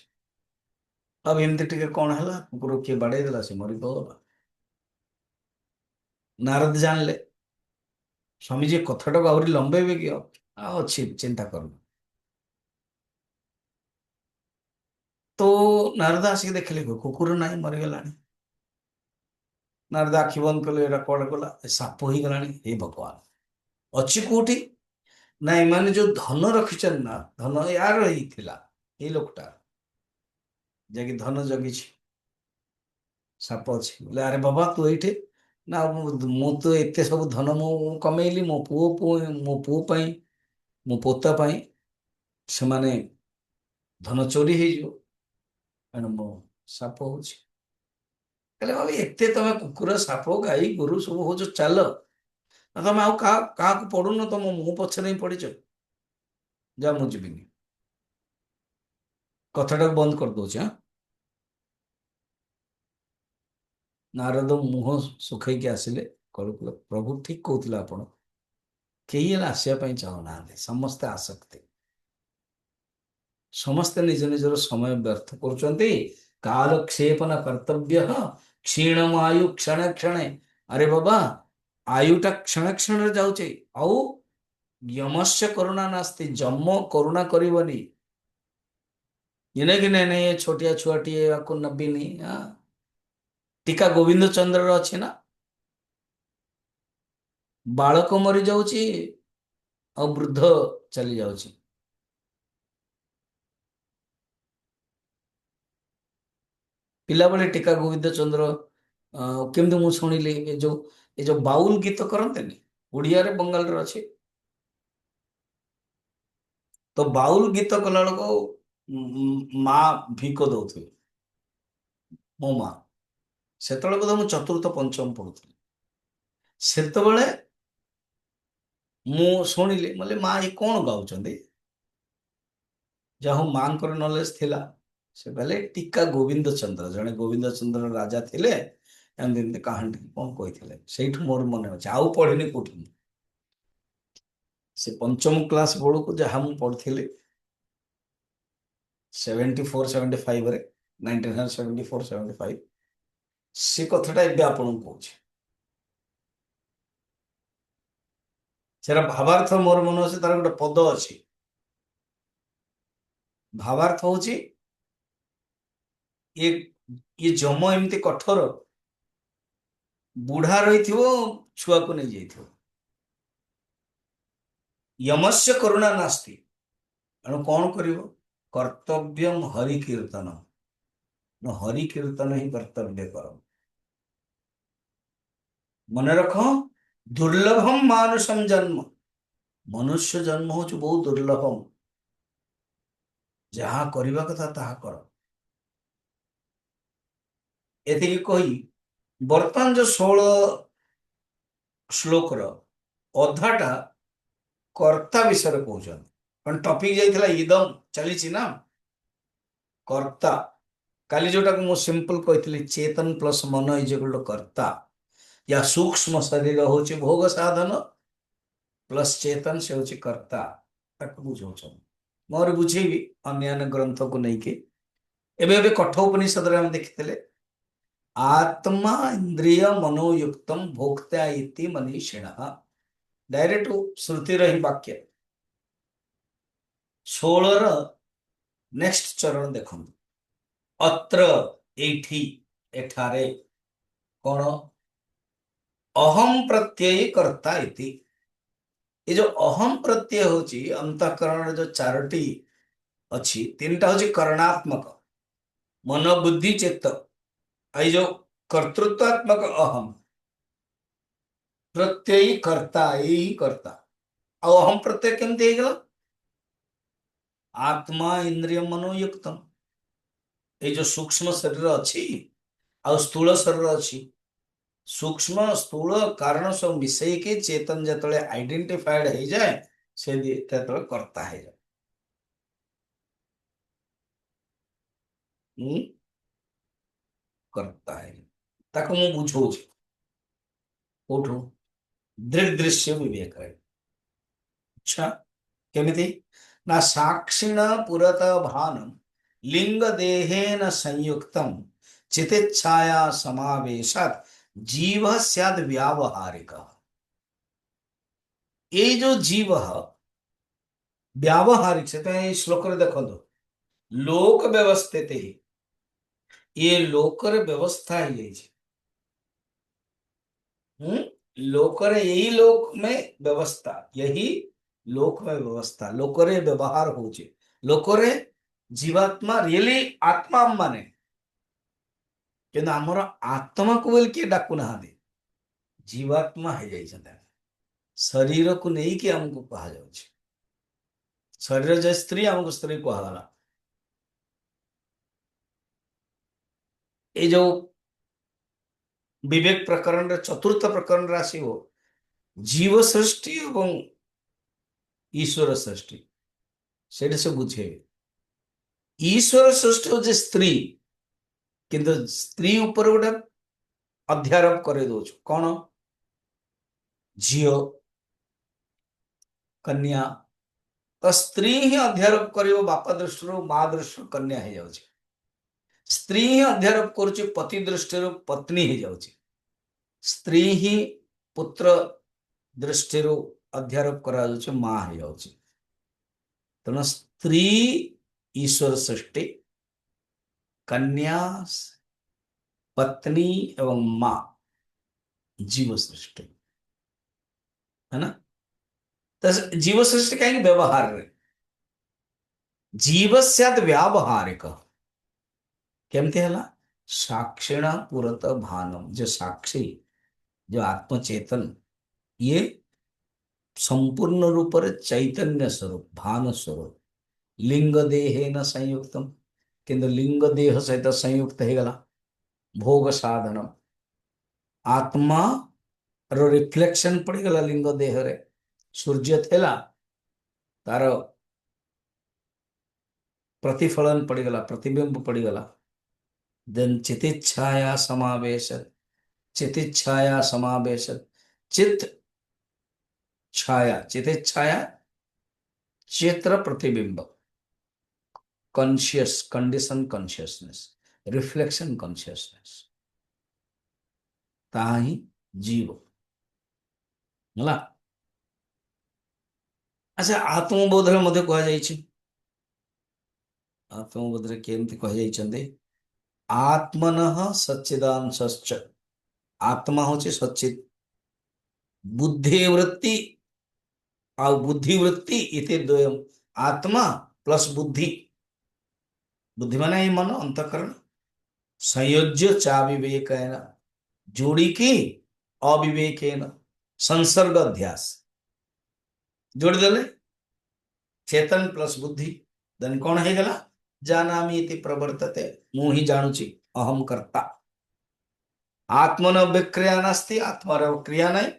ଆଉ ଏମିତି ଟିକେ କଣ ହେଲା, କୁକୁର କିଏ ବାଡେଇ ଦେଲା, ସେ ମରିଗଲା। ନାରଦ ଜାଣିଲେ, ସ୍ୱାମୀଜୀ କଥାଟାକୁ ଆହୁରି ଲମ୍ବେଇବେ କି? ଆଉ ଅଛି, ଚିନ୍ତା କରନ୍ତୁ। ତ ନାରଦ ଆସିକି ଦେଖିଲେ କୁକୁର ନାହିଁ, ମରିଗଲାଣି। ନାରଦ ଆଖି ବନ୍ଦ କଲେ, ଏଇଟା କୁଆଡେ ଗଲା? ଏ ସାପ ହେଇଗଲାଣି। ହେ ଭଗବାନ, ଅଛି କୋଉଠି? ନା ଏମାନେ ଯୋଉ ଧନ ରଖିଛନ୍ତି ନା, ଧନ ୟାର ହେଇଥିଲା, ଏଇ ଲୋକଟା ଯାଇକି ଧନ ଜଗିଛି, ସାପ ଅଛି। ବୋଲେ ଆରେ ବାବା ତୁ ଏଇଠି? ନା ମୁଁ ତ ଏତେ ସବୁ ଧନ ମୁଁ କମେଇଲି ମୋ ପୁଅ ପାଇଁ, ମୋ ପୋତା ପାଇଁ, ସେମାନେ ଧନ ଚୋରି ହେଇଯିବ, ଏଣୁ ମୁଁ ସାପ ହଉଛି। ହେଲେ ବାବା ଏତେ ତମେ କୁକୁର ସାପ ଗାଈ ଗୋରୁ ସବୁ ହଉଛ, ଚାଲ, ଆଉ ତମେ ଆଉ କାହାକୁ ପଡୁନ, ତମ ମୁହଁ ପଛରେ ହିଁ ପଡିଛ, ଯା ମୁଁ ଯିବିନି। କଥାଟାକୁ ବନ୍ଦ କରିଦଉଛି। ହଁ, ନାରଦ ମୁହଁ ଶୁଖେଇକି ଆସିଲେ, କହିଲେ ପ୍ରଭୁ ଠିକ କହୁଥିଲେ ଆପଣ, କେହି ହେଲେ ଆସିବା ପାଇଁ ଚାହୁଁନାହାନ୍ତି, ସମସ୍ତେ ଆସକ୍ତି, ସମସ୍ତେ ନିଜ ନିଜର ସମୟ ବ୍ୟର୍ଥ କରୁଛନ୍ତି। କାଳକ୍ଷେପଣ କର୍ତ୍ତବ୍ୟ, କ୍ଷୀଣମ ଆୟୁ କ୍ଷଣେ କ୍ଷଣେ। ଆରେ ବାବା, ଆୟୁଟା କ୍ଷଣେ କ୍ଷଣରେ ଯାଉଛି, ଆଉ ଯମସ୍ୟ କରୁଣା ନାସ୍ତି, ଯମ କରୁଣା କରିବନି। କି ନାଇଁ ନାଇଁ, ଏ ଛୋଟିଆ ଛୁଆଟିଏ, ଆକୁ ନବିନି। ଟୀକା ଗୋବିନ୍ଦ ଚନ୍ଦ୍ରର ଅଛି ନା, ବାଳକ ମରିଯାଉଛି ଆଉ ବୃଦ୍ଧ ଚାଲି ଯାଉଛି। ପିଲାବେଳେ ଟୀକା ଗୋବିନ୍ଦ ଚନ୍ଦ୍ର, କେମିତି ମୁଁ ଶୁଣିଲି, ଏ ଯୋଉ ବାଉଲ ଗୀତ କରନ୍ତିନି, ଓଡ଼ିଆରେ ବଙ୍ଗାଳୀରେ ଅଛି, ତ ବାଉଲ ଗୀତ କଲା ବେଳକୁ ମା ଭିକ ଦଉଥିଲେ, ମୋ ମା। ସେତେବେଳେ ବୋଧେ ମୁଁ ଚତୁର୍ଥ ପଞ୍ଚମ ପଢୁଥିଲି। ସେତେବେଳେ ମୁଁ ଶୁଣିଲି, ବୋଲେ ମା ଏ କଣ ଗାଉଛନ୍ତି? ଯାହା ହଉ ମାଙ୍କର ନଲେଜ ଥିଲା। ସେ କହିଲେ ଟୀକା ଗୋବିନ୍ଦ ଚନ୍ଦ୍ର, ଜଣେ ଗୋବିନ୍ଦ ଚନ୍ଦ୍ର ରାଜା ଥିଲେ, ଏମିତି ଏମିତି କାହାଣୀ କଣ କହିଥିଲେ, ସେଇଠୁ ମୋର ମନେ ଅଛି, ଆଉ ପଢିନି କୋଉଠି। ସେ ପଞ୍ଚମ କ୍ଲାସ ବେଳକୁ ଯାହା ମୁଁ ପଢିଥିଲି, 74 75ରେ, 1974 75, ସେ କଥାଟା ଏବେ ଆପଣଙ୍କୁ କହୁଛି। ସେଟା ଭାବାର୍ଥ ମୋର ମନେ ଅଛି, ତାର ଗୋଟେ ପଦ ଅଛି। ଭାବାର୍ଥ ହଉଛି, ଇଏ ଇଏ ଯମ ଏମିତି କଠୋର, ବୁଢା ରହିଥିବ, ଛୁଆକୁ ନେଇଯାଇଥିବ। ୟମସ୍ୟ କରୁଣା ନାସ୍ତି, ଏଣୁ କଣ କରିବ? କର୍ତ୍ତବ୍ୟମ୍ ହରି କୀର୍ତ୍ତନ, ହରି କୀର୍ତ୍ତନ ହିଁ କର୍ତ୍ତବ୍ୟ କର। ମନେ ରଖ, ଦୁର୍ଲଭମ ମାନୁଷମ ଜନ୍ମ, ମନୁଷ୍ୟ ଜନ୍ମ ହଉଛି ବହୁତ ଦୁର୍ଲଭମ। ଯାହା କରିବା କଥା ତାହା କର। ଏତିକି କହି ବର୍ତ୍ତମାନ ଯୋଉ 16 ଶ୍ଲୋକର ଅଧାଟା କର୍ତ୍ତା ବିଷୟରେ କହୁଛନ୍ତି। କାରଣ ଟପିକ ଯାଇଥିଲା ଇଦମ, ଚାଲିଛି ନା କର୍ତ୍ତା। କାଲି ଯୋଉଟାକୁ ମୁଁ ସିମ୍ପଲ କହିଥିଲି, ଚେତନ ପ୍ଲସ ମନ ଇଜ ଇକ୍ୱାଲ ଟୁ କର୍ତ୍ତା, ୟା ସୂକ୍ଷ୍ମ ଶରୀର ହଉଛି ଭୋଗ ସାଧନ, ପ୍ଲସ ଚେତନ ସେ ହଉଛି କର୍ତ୍ତା, ତାକୁ ବୁଝଉଛନ୍ତି। ମୋର ବୁଝେଇବି ଅନ୍ୟାନ୍ୟ ଗ୍ରନ୍ଥକୁ ନେଇକି। ଏବେ ଏବେ କଠୋପନିଷଦରେ ଆମେ ଦେଖିଥିଲେ, ଆତ୍ମା ଇନ୍ଦ୍ରିୟ ମନୋୟୁକ୍ତମ ଭୋକ୍ତା ଇତି ମନୀଷିଣଃ, ଡାଇରେକ୍ଟ ଶ୍ରୁତିର ହିଁ ବାକ୍ୟ। 16ର ନେକ୍ସଟ ଚରଣ ଦେଖନ୍ତୁ, ଅତ୍ର, ଏଇଠି, ଏଠାରେ, କଣ? ଅହಂ ପ୍ରତ୍ୟୟୀ କର୍ତ୍ତା ଇତି। ଏ ଯୋଉ ଅହಂ ପ୍ରତ୍ୟୟ ହଉଛି ଅନ୍ତଃକରଣର ଯୋଉ 4ଟି ଅଛି, 3ଟା ହଉଛି କରଣାତ୍ମକ, ମନ ବୁଦ୍ଧି ଚିତ୍ତ। ଏଇ ଯୋଉ କର୍ତ୍ତୃତ୍ୱାତ୍ମକ ଅହಂ, ପ୍ରତ୍ୟୟୀ କର୍ତ୍ତା, ଏଇ କର୍ତ୍ତା। ଆଉ ଅହಂ ପ୍ରତ୍ୟୟ କେମିତି ହେଇଗଲା? ଆତ୍ମା ଇନ୍ଦ୍ରିୟ ମନୋୟୁକ୍ତମ, ଏଇ ଯୋଉ ସୂକ୍ଷ୍ମ ଶରୀର ଅଛି ଆଉ ସ୍ଥୂଳ ଶରୀର ଅଛି, ସୂକ୍ଷ୍ମ ସ୍ଥୂଳ କାରଣ ସବୁ ମିଶେଇକି ଚେତନ ଯେତେବେଳେ ଆଇଡେଣ୍ଟିଫାଏଡ ହେଇଯାଏ, ସେ ଯେତେବେଳେ କର୍ତ୍ତା ହେଇଯାଏ। କର୍ତ୍ତା ହେଇଯାଏ, ତାକୁ ମୁଁ ବୁଝଉଛି। कोठु दृग्दृश्य विवेक है। अच्छा केमिति ना साक्षिण पुरत भानम लिंग देहेन संयुक्तम चितिच्छाया समावेशात जीव स्याद व्यावहारिक। ये जो जीव व्यावहारिक से श्लोक देखो लोक व्यवस्थित ये लोकर व्यवस्था ही लोकर यही लोक में व्यवस्था यही लोक में व्यवस्था लोकरे व्यवहार हो लोकरे जीवात्मा रियली आत्मा माने कि आमर आत्मा को बोल किए डाकू ना जीवात्मा है जाइए शरीर को नहीं कि हमको कहा जाए शरीर जो स्त्री हमको स्त्री कहला ये जो विवेक प्रकरण चतुर्थ प्रकरण राशि हो जीव सृष्टि एवं ईश्वर सृष्टि से बुझे ईश्वर सृष्टि हो स्त्री किंतु स्त्री ऊपर गोटे अध्यारोप कर कौन झील कन्या तो स्त्री ही अध्यारोप कर बापा दृष्टि माँ दृष्टि कन्या हो जाए स्त्री ही अध्यारोप कर पति दृष्टि पत्नी हो जाए स्त्री ही पुत्र दृष्टि अध्यारोप कर माँ हो जाए तेणु स्त्री ईश्वर सृष्टि कन्या पत्नी एवं माँ जीव सृष्टि है ना। तो जीव सृष्टि कहीं व्यवहार रे जीव सद व्यावहारिक केमती है साक्षिण पुरत भानम जो साक्षी जो आत्मचेतन ये संपूर्ण रूप चैतन्य स्वरूप भान स्वरूप लिंग देहे न संयुक्तम किंतु लिंग देह सहित संयुक्त हो गला भोग साधन आत्मा रो रिफ्लेक्शन पड़गला लिंग देह रे सूर्य थेला तार प्रतिफलन पड़गला प्रतिबिंब पड़गला देन चितिच्छाया समावेश चितिच्छाया समावेश चित छाया चितिच्छाया चित्र प्रतिबिंब conscious condition consciousness reflection consciousness ताही जीव ହେଲା। अच्छा आत्मबोध मध्य कह आत्मबोध केमती कह आत्मन सच्चिदांश आत्मा हूँ सच्चिद बुद्धिवृत्ति आ बुद्धिवृत्ति इति द्वयम आत्मा प्लस बुद्धि बुद्धि माने ही मन अंतकरण संयोज्य चा विवेकेन जोड़ी की अविवेकेन संसर्ग अध्यास जोड़ी देले चेतन प्लस बुद्धि देन कौन है गला जानामि इति प्रवर्तते मु ही जानुची अहम कर्ता आत्मन विक्रिया नास्ति आत्मा क्रिया नहीं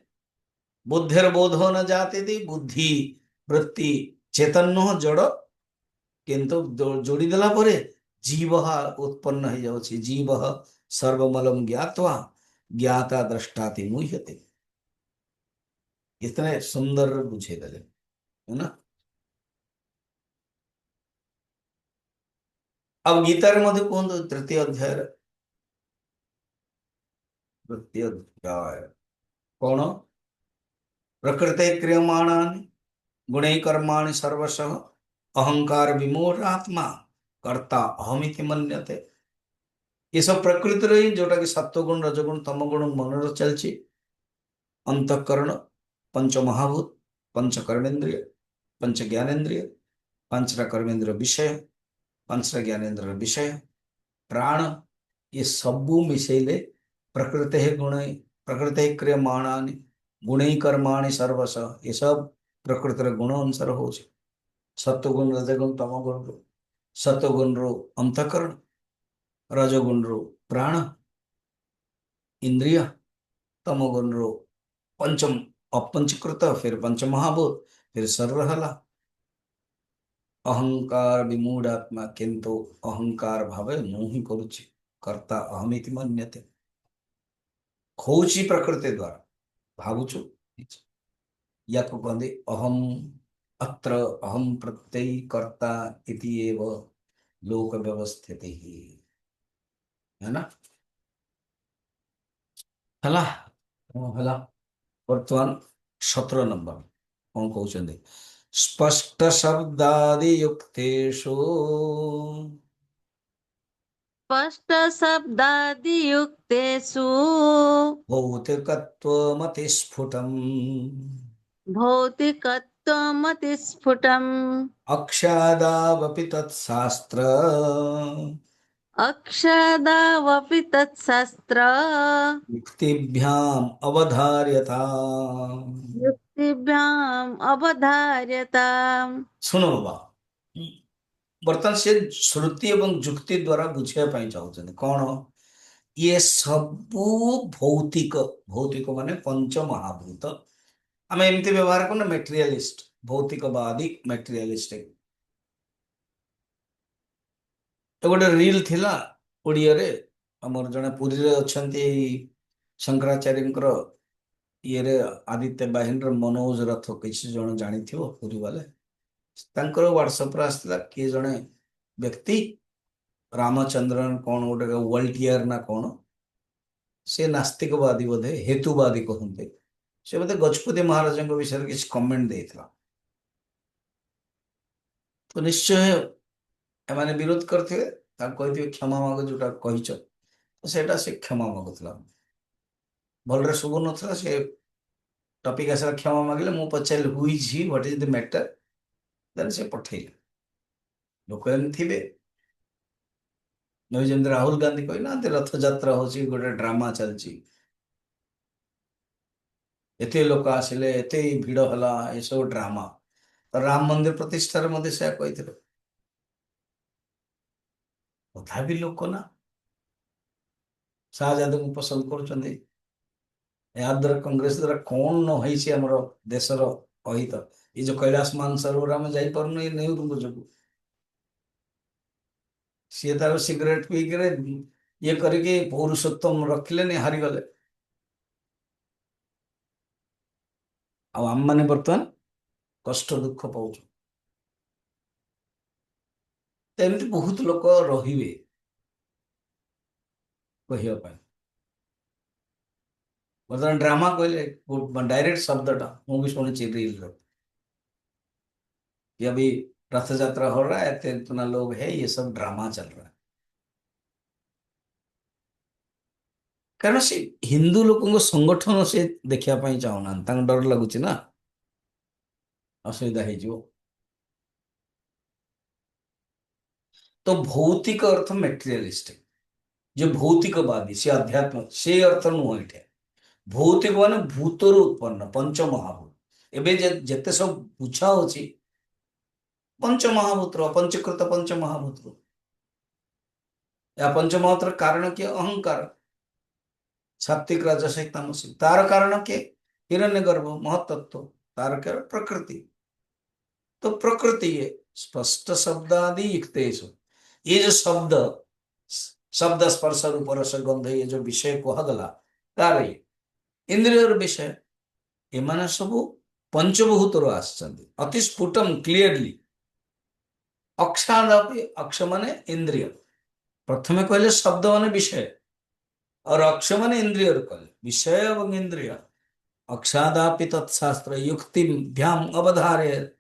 बुद्धिर्बोधो न जाती थी बुद्धि वृत्ति चैतन्य जड़ किंतु जोड़ी देला परे जीव उत्पन्न हो जाउछि जीव सर्वमलम ज्ञात्वा ज्ञाता दृष्टाति मुह्यते इतने सुंदर बुझे देले है ना। अब गीता मध्य कहते तृतीय अध्याय कौन प्रकृते क्रियमाणानि गुणै कर्माणि सर्वशः अहंकार विमूढ़ आत्मा कर्ता अहमिति मन्यते ये सब प्रकृति रही जोटा कि सत्वगुण रजगुण तमगुण मन चलची अंतकरण पंच महाभूत पंच कर्मेन्द्रिय पंच ज्ञानेन्द्रिय पंचरा कर्मेन्द्र विषय पंचरा ज्ञानेन्द्र विषय प्राण ये सबू मिसेले प्रकृति गुण प्रकृति क्रियमाणानि गुणै कर्माणि सर्वश ये सब प्रकृतिर गुण अनुसार हो सत्वगुण रजगुण तमगुण रो सत्वगुण रो अंतकरण रजगुण रो प्राण इंद्रिय तमगुण रो पंचम अपंचकृत फिर पंच महाभूत फिर सर रहला अहंकार विमूढ़ आत्मा किंतु अहंकार भावे मु ही करुछि कर्ता अहमिति मन्यते खोची प्रकृति द्वारा ଭାବୁଛୁ ୟାକୁ କହନ୍ତି ଅହମ୍ ଅତ୍ର ଅହମ୍ ପ୍ରତ୍ୟୟୀ କର୍ତ୍ତା ଇତି ଏବ ଲୋକ ବ୍ୟବସ୍ଥିତି है ना ହେଲା କଣ ହେଲା ବର୍ତ୍ତମାନ 17 ନମ୍ବର କଣ କହୁଛନ୍ତି ସ୍ପଷ୍ଟ ଶବ୍ଦାଦି युक्तेषु स्पष्ट शब्दादियुक्तेषु भौतिकत्वमतिस्फुटम् भौतिकत्वमतिस्फुटम् अक्षादावपि तत्शास्त्र अक्षदावपि तत्शास्त्र युक्तिभ्याम् अवधार्यता युक्तिभ्याम् अवधार्यताम्। ଶୁଣ ବାବା ବର୍ତ୍ତମାନ ସେ ଶ୍ରୁତି ଏବଂ ଯୁକ୍ତି ଦ୍ୱାରା ବୁଝିବା ପାଇଁ ଚାହୁଁଛନ୍ତି କଣ ଇଏ ସବୁ ଭୌତିକ ଭୌତିକ ମାନେ ପଞ୍ଚମହାଭୂତ ଆମେ ଏମିତି ବ୍ୟବହାର କରୁନା ମେଟେରିଆଲିଷ୍ଟ ଭୌତିକବାଦୀ ମେଟେରିଆଲିଷ୍ଟ ଗୋଟେ ରିଲ୍ ଥିଲା ଓଡ଼ିଆରେ ଆମର ଜଣେ ପୁରୀରେ ଅଛନ୍ତି ଶଙ୍କରାଚାର୍ଯ୍ୟଙ୍କର ଇଏରେ ଆଦିତ୍ୟ ବାହିନୀର ମନୋଜ ରଥ କିଛି ଜଣ ଜାଣିଥିବ ପୁରୀ ବାଲେ ତାଙ୍କର ହ୍ୱାଟ୍ସଆପ୍ରେ ଆସିଥିଲା କିଏ ଜଣେ ବ୍ୟକ୍ତି ରାମଚନ୍ଦ୍ରନ କଣ ଗୋଟେ ୱାଲଟିଆର ନା କଣ ସେ ନାସ୍ତିକବାଦୀ ବୋଧେ ହେତୁବାଦୀ କହନ୍ତି ସେ ବୋଧେ ଗଜପତି ମହାରାଜଙ୍କ ବିଷୟରେ କିଛି କମେଣ୍ଟ ଦେଇଥିଲା ତ ନିଶ୍ଚୟ ଏମାନେ ବିରୋଧ କରିଥିବେ ତାକୁ କହିଥିବେ କ୍ଷମା ମାଗ ଯୋଉଟା କହିଛ ତ ସେଇଟା ସେ କ୍ଷମା ମାଗୁଥିଲା ଭଲରେ ଶୁଭୁ ନଥିଲା ସେ ଟପିକ ଆସିଲା କ୍ଷମା ମାଗିଲେ ମୁଁ ପଚାରିଲି who is he what is the matter then ସେ ପଠେଇଲେ ଲୋକ ଏମିତି ଥିବେ ଯେମିତି ରାହୁଲ ଗାନ୍ଧୀ କହିନାହାନ୍ତି ରଥଯାତ୍ରା ହଉଛି ଗୋଟେ ଡ୍ରାମା ଚାଲିଛି ଏତେ ଲୋକ ଆସିଲେ ଏତେ ଭିଡ ହେଲା ଏସବୁ ଡ୍ରାମା ରାମ ମନ୍ଦିର ପ୍ରତିଷ୍ଠାରେ ମଧ୍ୟ ସେୟା କହିଥିଲେ ତଥାପି ଲୋକ ନା ଶାହଜାଦାଙ୍କୁ ପସନ୍ଦ କରୁଛନ୍ତି ଏହା ଦ୍ୱାରା କଂଗ୍ରେସ ଦ୍ୱାରା କଣ ନ ହେଇଛି ଆମର ଦେଶର ଅହିତ ଏଇ ଯୋଉ କୈଳାସ ମାନସରୋବର ଆମେ ଯାଇପାରୁନୁ ଏଇ ନେହେରୁଙ୍କ ଯୋଗୁଁ ସିଏ ତାର ସିଗାରେଟ ପିଇକିରେ ଇଏ କରିକି ପୌରୁଷୋତ୍ତମ ରଖିଲେନି ହାରିଗଲେ ଆଉ ଆମମାନେ ବର୍ତ୍ତମାନ କଷ୍ଟ ଦୁଃଖ ପାଉଛୁ ଏମିତି ବହୁତ ଲୋକ ରହିବେ କହିବା ପାଇଁ ବର୍ତ୍ତମାନ ଡ୍ରାମା କହିଲେ डायरेक्ट शब्दटा ମୁଁ भी ଶୁଣିଛି रील कि अभी रथ यात्रा हो रहा है इतना लोग है ये सब ड्रामा चल रहा है କାରଣ ସେ ହିନ୍ଦୁ ଲୋକଙ୍କ ସଂଗଠନ ସେ ଦେଖିବା ପାଇଁ ଚାହୁଁନାହାନ୍ତି ତାଙ୍କୁ ଡର ଲାଗୁଛି ନା ଅସୁବିଧା ହେଇଯିବ तो भौतिक अर्थ मेटेरियलिस्ट जो भौतिकवादी से अध्यात्म से अर्थ नुह एठे भौतिक माने भूतर उत्पन्न पंचमहाभूत एबे जेते सब बुझा होची पंचमहाभूत पंचकृत पंचमहाभूत या पंचमहाभूत कारण के अहंकार सात्विक राजसिक तामसिक तार कारण के हिरण्यगर्भ महतत्व तार के प्रकृति तो प्रकृति है स्पष्ट शब्दादि युक्तेषु ये जो शब्द शब्द स्पर्श रूप रस गंध ये जो विषय कहगला तार इंद्रिय विषय एमाने सबु पंचभूत आसचंदी अति स्फुटम क्लियरली अक्षादपि अक्ष माने इंद्रिय प्रथमे कहले शब्द माने विषय और अक्ष माने इंद्रिय कहले विषय एवं इंद्रिय अक्षादापि तत्शास्त्र युक्ति भ्याम अवधार्य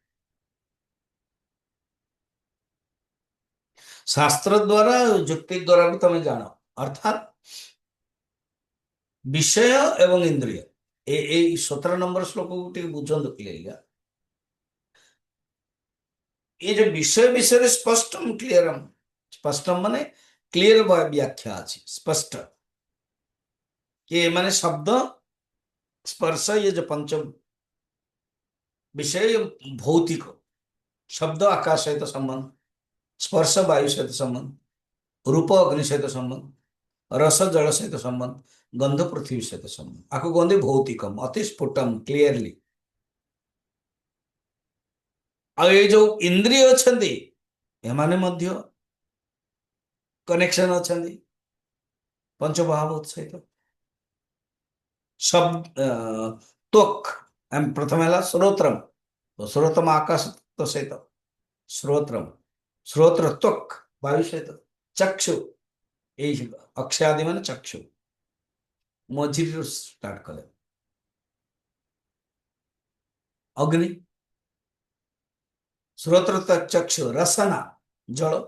शास्त्र द्वारा युक्ति द्वारा भी तुम्हें जानो अर्थात विषय एवं इंद्रिय ए 17 नंबर श्लोक को बुझंतु क्लियर ये जो विषय विषय स्पष्टम क्लियरम स्पष्टम माने क्लियर व्याख्या अच्छी स्पष्ट कि माने शब्द स्पर्श ये जो पंच विषय भौतिक शब्द आकाश सहित संबंध स्पर्श वायु सहित संबंध रूप अग्नि सहित संबंध रस जल सहित संबंध गंध पृथ्वी सहित संबंध आपको कहते भौतिकम अति स्फुटम क्लियरली आ ये जो इंद्रिय अच्छी एमाने मध्य कनेक्शन अच्छा पंचमहाभूत सहित शब्द त्वक् प्रथम है श्रोत्रम, तो श्रोत्रम आकाश तो सहित श्रोत्रम, श्रोत्र त्वक् वायु सहित, चक्षु यही अक्षादि मान चक्षु मझिर स्टार्ट कले, अग्नि श्रोत्र तक चक्षु, रसना जल,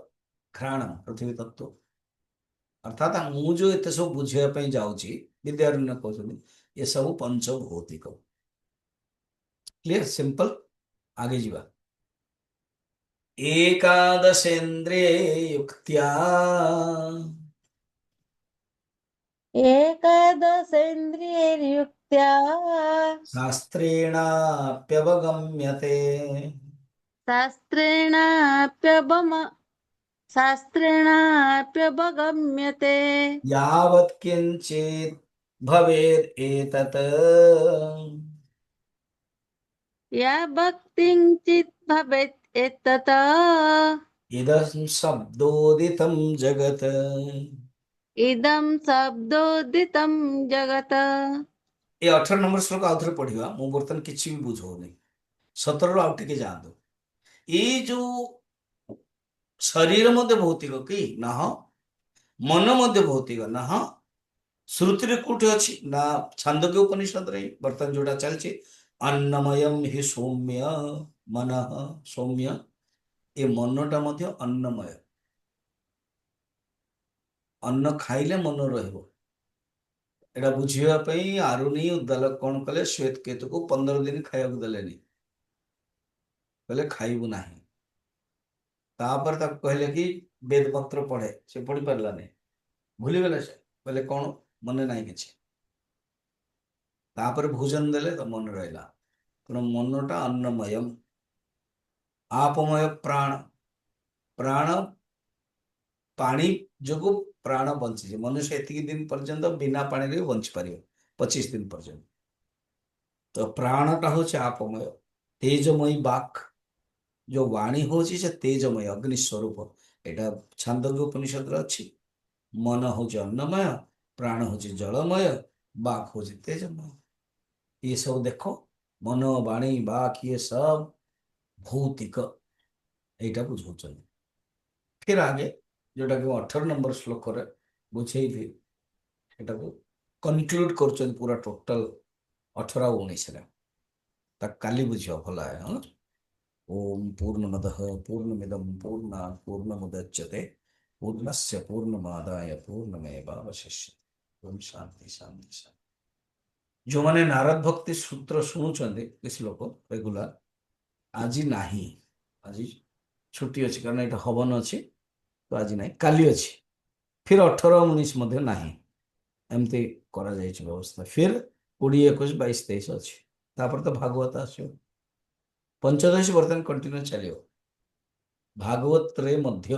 घ्राणम पृथ्वी तत्व। अर्थात मु जो एत सब बुझापी जाऊँगी विद्यारण्य कहते ये सब पंचभौतिक। क्लियर सिंपल, आगे जीवा। एकादशेन्द्रिय युक्त्या एकादशेन्द्रियैर्युक्त्या शास्त्रेणाप्यवगम्यते शास्त्रेणाप्यवम शास्त्रेणाप्यवगम्यते यावत् किञ्चित् भवेत् एतत् या भक्तिञ्चित् भवेत् एतत् इदं शब्दोदितं जगत्। इदं शब्दोदितं जगत्। ये 18 नंबर श्लोक आउ थे पढ़ा मु बर्तमान किसी भी बुझौनी 17 आउ टे जातु। ये जो शरीर मध्य भौतिक कि ना मन मध्य भौतिक ना श्रुति कौटी अच्छी ना छांदोग्य उपनिषद रे बर्तमान जोड़ा चलছে अन्नमयम हि सौम्य मन सौम्य, ये मनटा मध्य अन्नमय, अन्न खाइले मन रहिबो। एटा बुझापी आरुनी उद्दालक कौन कले श्वेत केतु को 15 दिन खाया देलेनी, कहले खाइबु नाही। तापर तक कहले कि वेद मंत्र पढ़े, से पढ़ी पारलानी, भूली गले से कहले कौन मन नाही किछि। तापर भोजन देले तो मन रहिला, तेणु मनटा अन्नमयम। आपमय प्राण, प्राण पानी जो प्राण बंची, मनुष्य एतिक दिन पर्यंत बिना पानी रे बंची पार 25 दिन पर्यंत। तो प्राणटा हूँ आपमय। तेजमयी बाक, जो वाणी हूँ से तेजमय अग्नि स्वरूप, एटा छांदोग्य उपनिषद अच्छी। मन हूँ अन्नमय, प्राण हूँ जलमय, बाक हूँ तेजमय। ये सब देखो मन वाणी बाक ये सब भौतिक, यहीटा बुझाऊँ। फिर आगे जोटा कि 18 नंबर श्लोक बुझे कनक्लूड कर पूरा टोटल 18-19 काली बुझ भला है। हाँ? ओम पूर्णमदः पूर्णमिदं पूर्णात् पूर्णमुदच्यते पूर्णस्य पूर्णमादाय पूर्णमेवावशिष्यते। ओम शांति शांति शांति। जो माने नारद भक्ति सूत्र शुणुचंदे श्लोक रेगुलर, आज नाही, आज छुट्टी अच्छी कारण ये हवन अच्छी, तो आज ना काली अच्छी, फिर 18-19 मध्य नाही, एमती करा जायछि व्यवस्था। फिर 20, 21, 22, 23 अच्छी, तापर तो भागवत आसो पंचदशी बर्तमान कंटिन्यू चलो। भागवत रे मध्य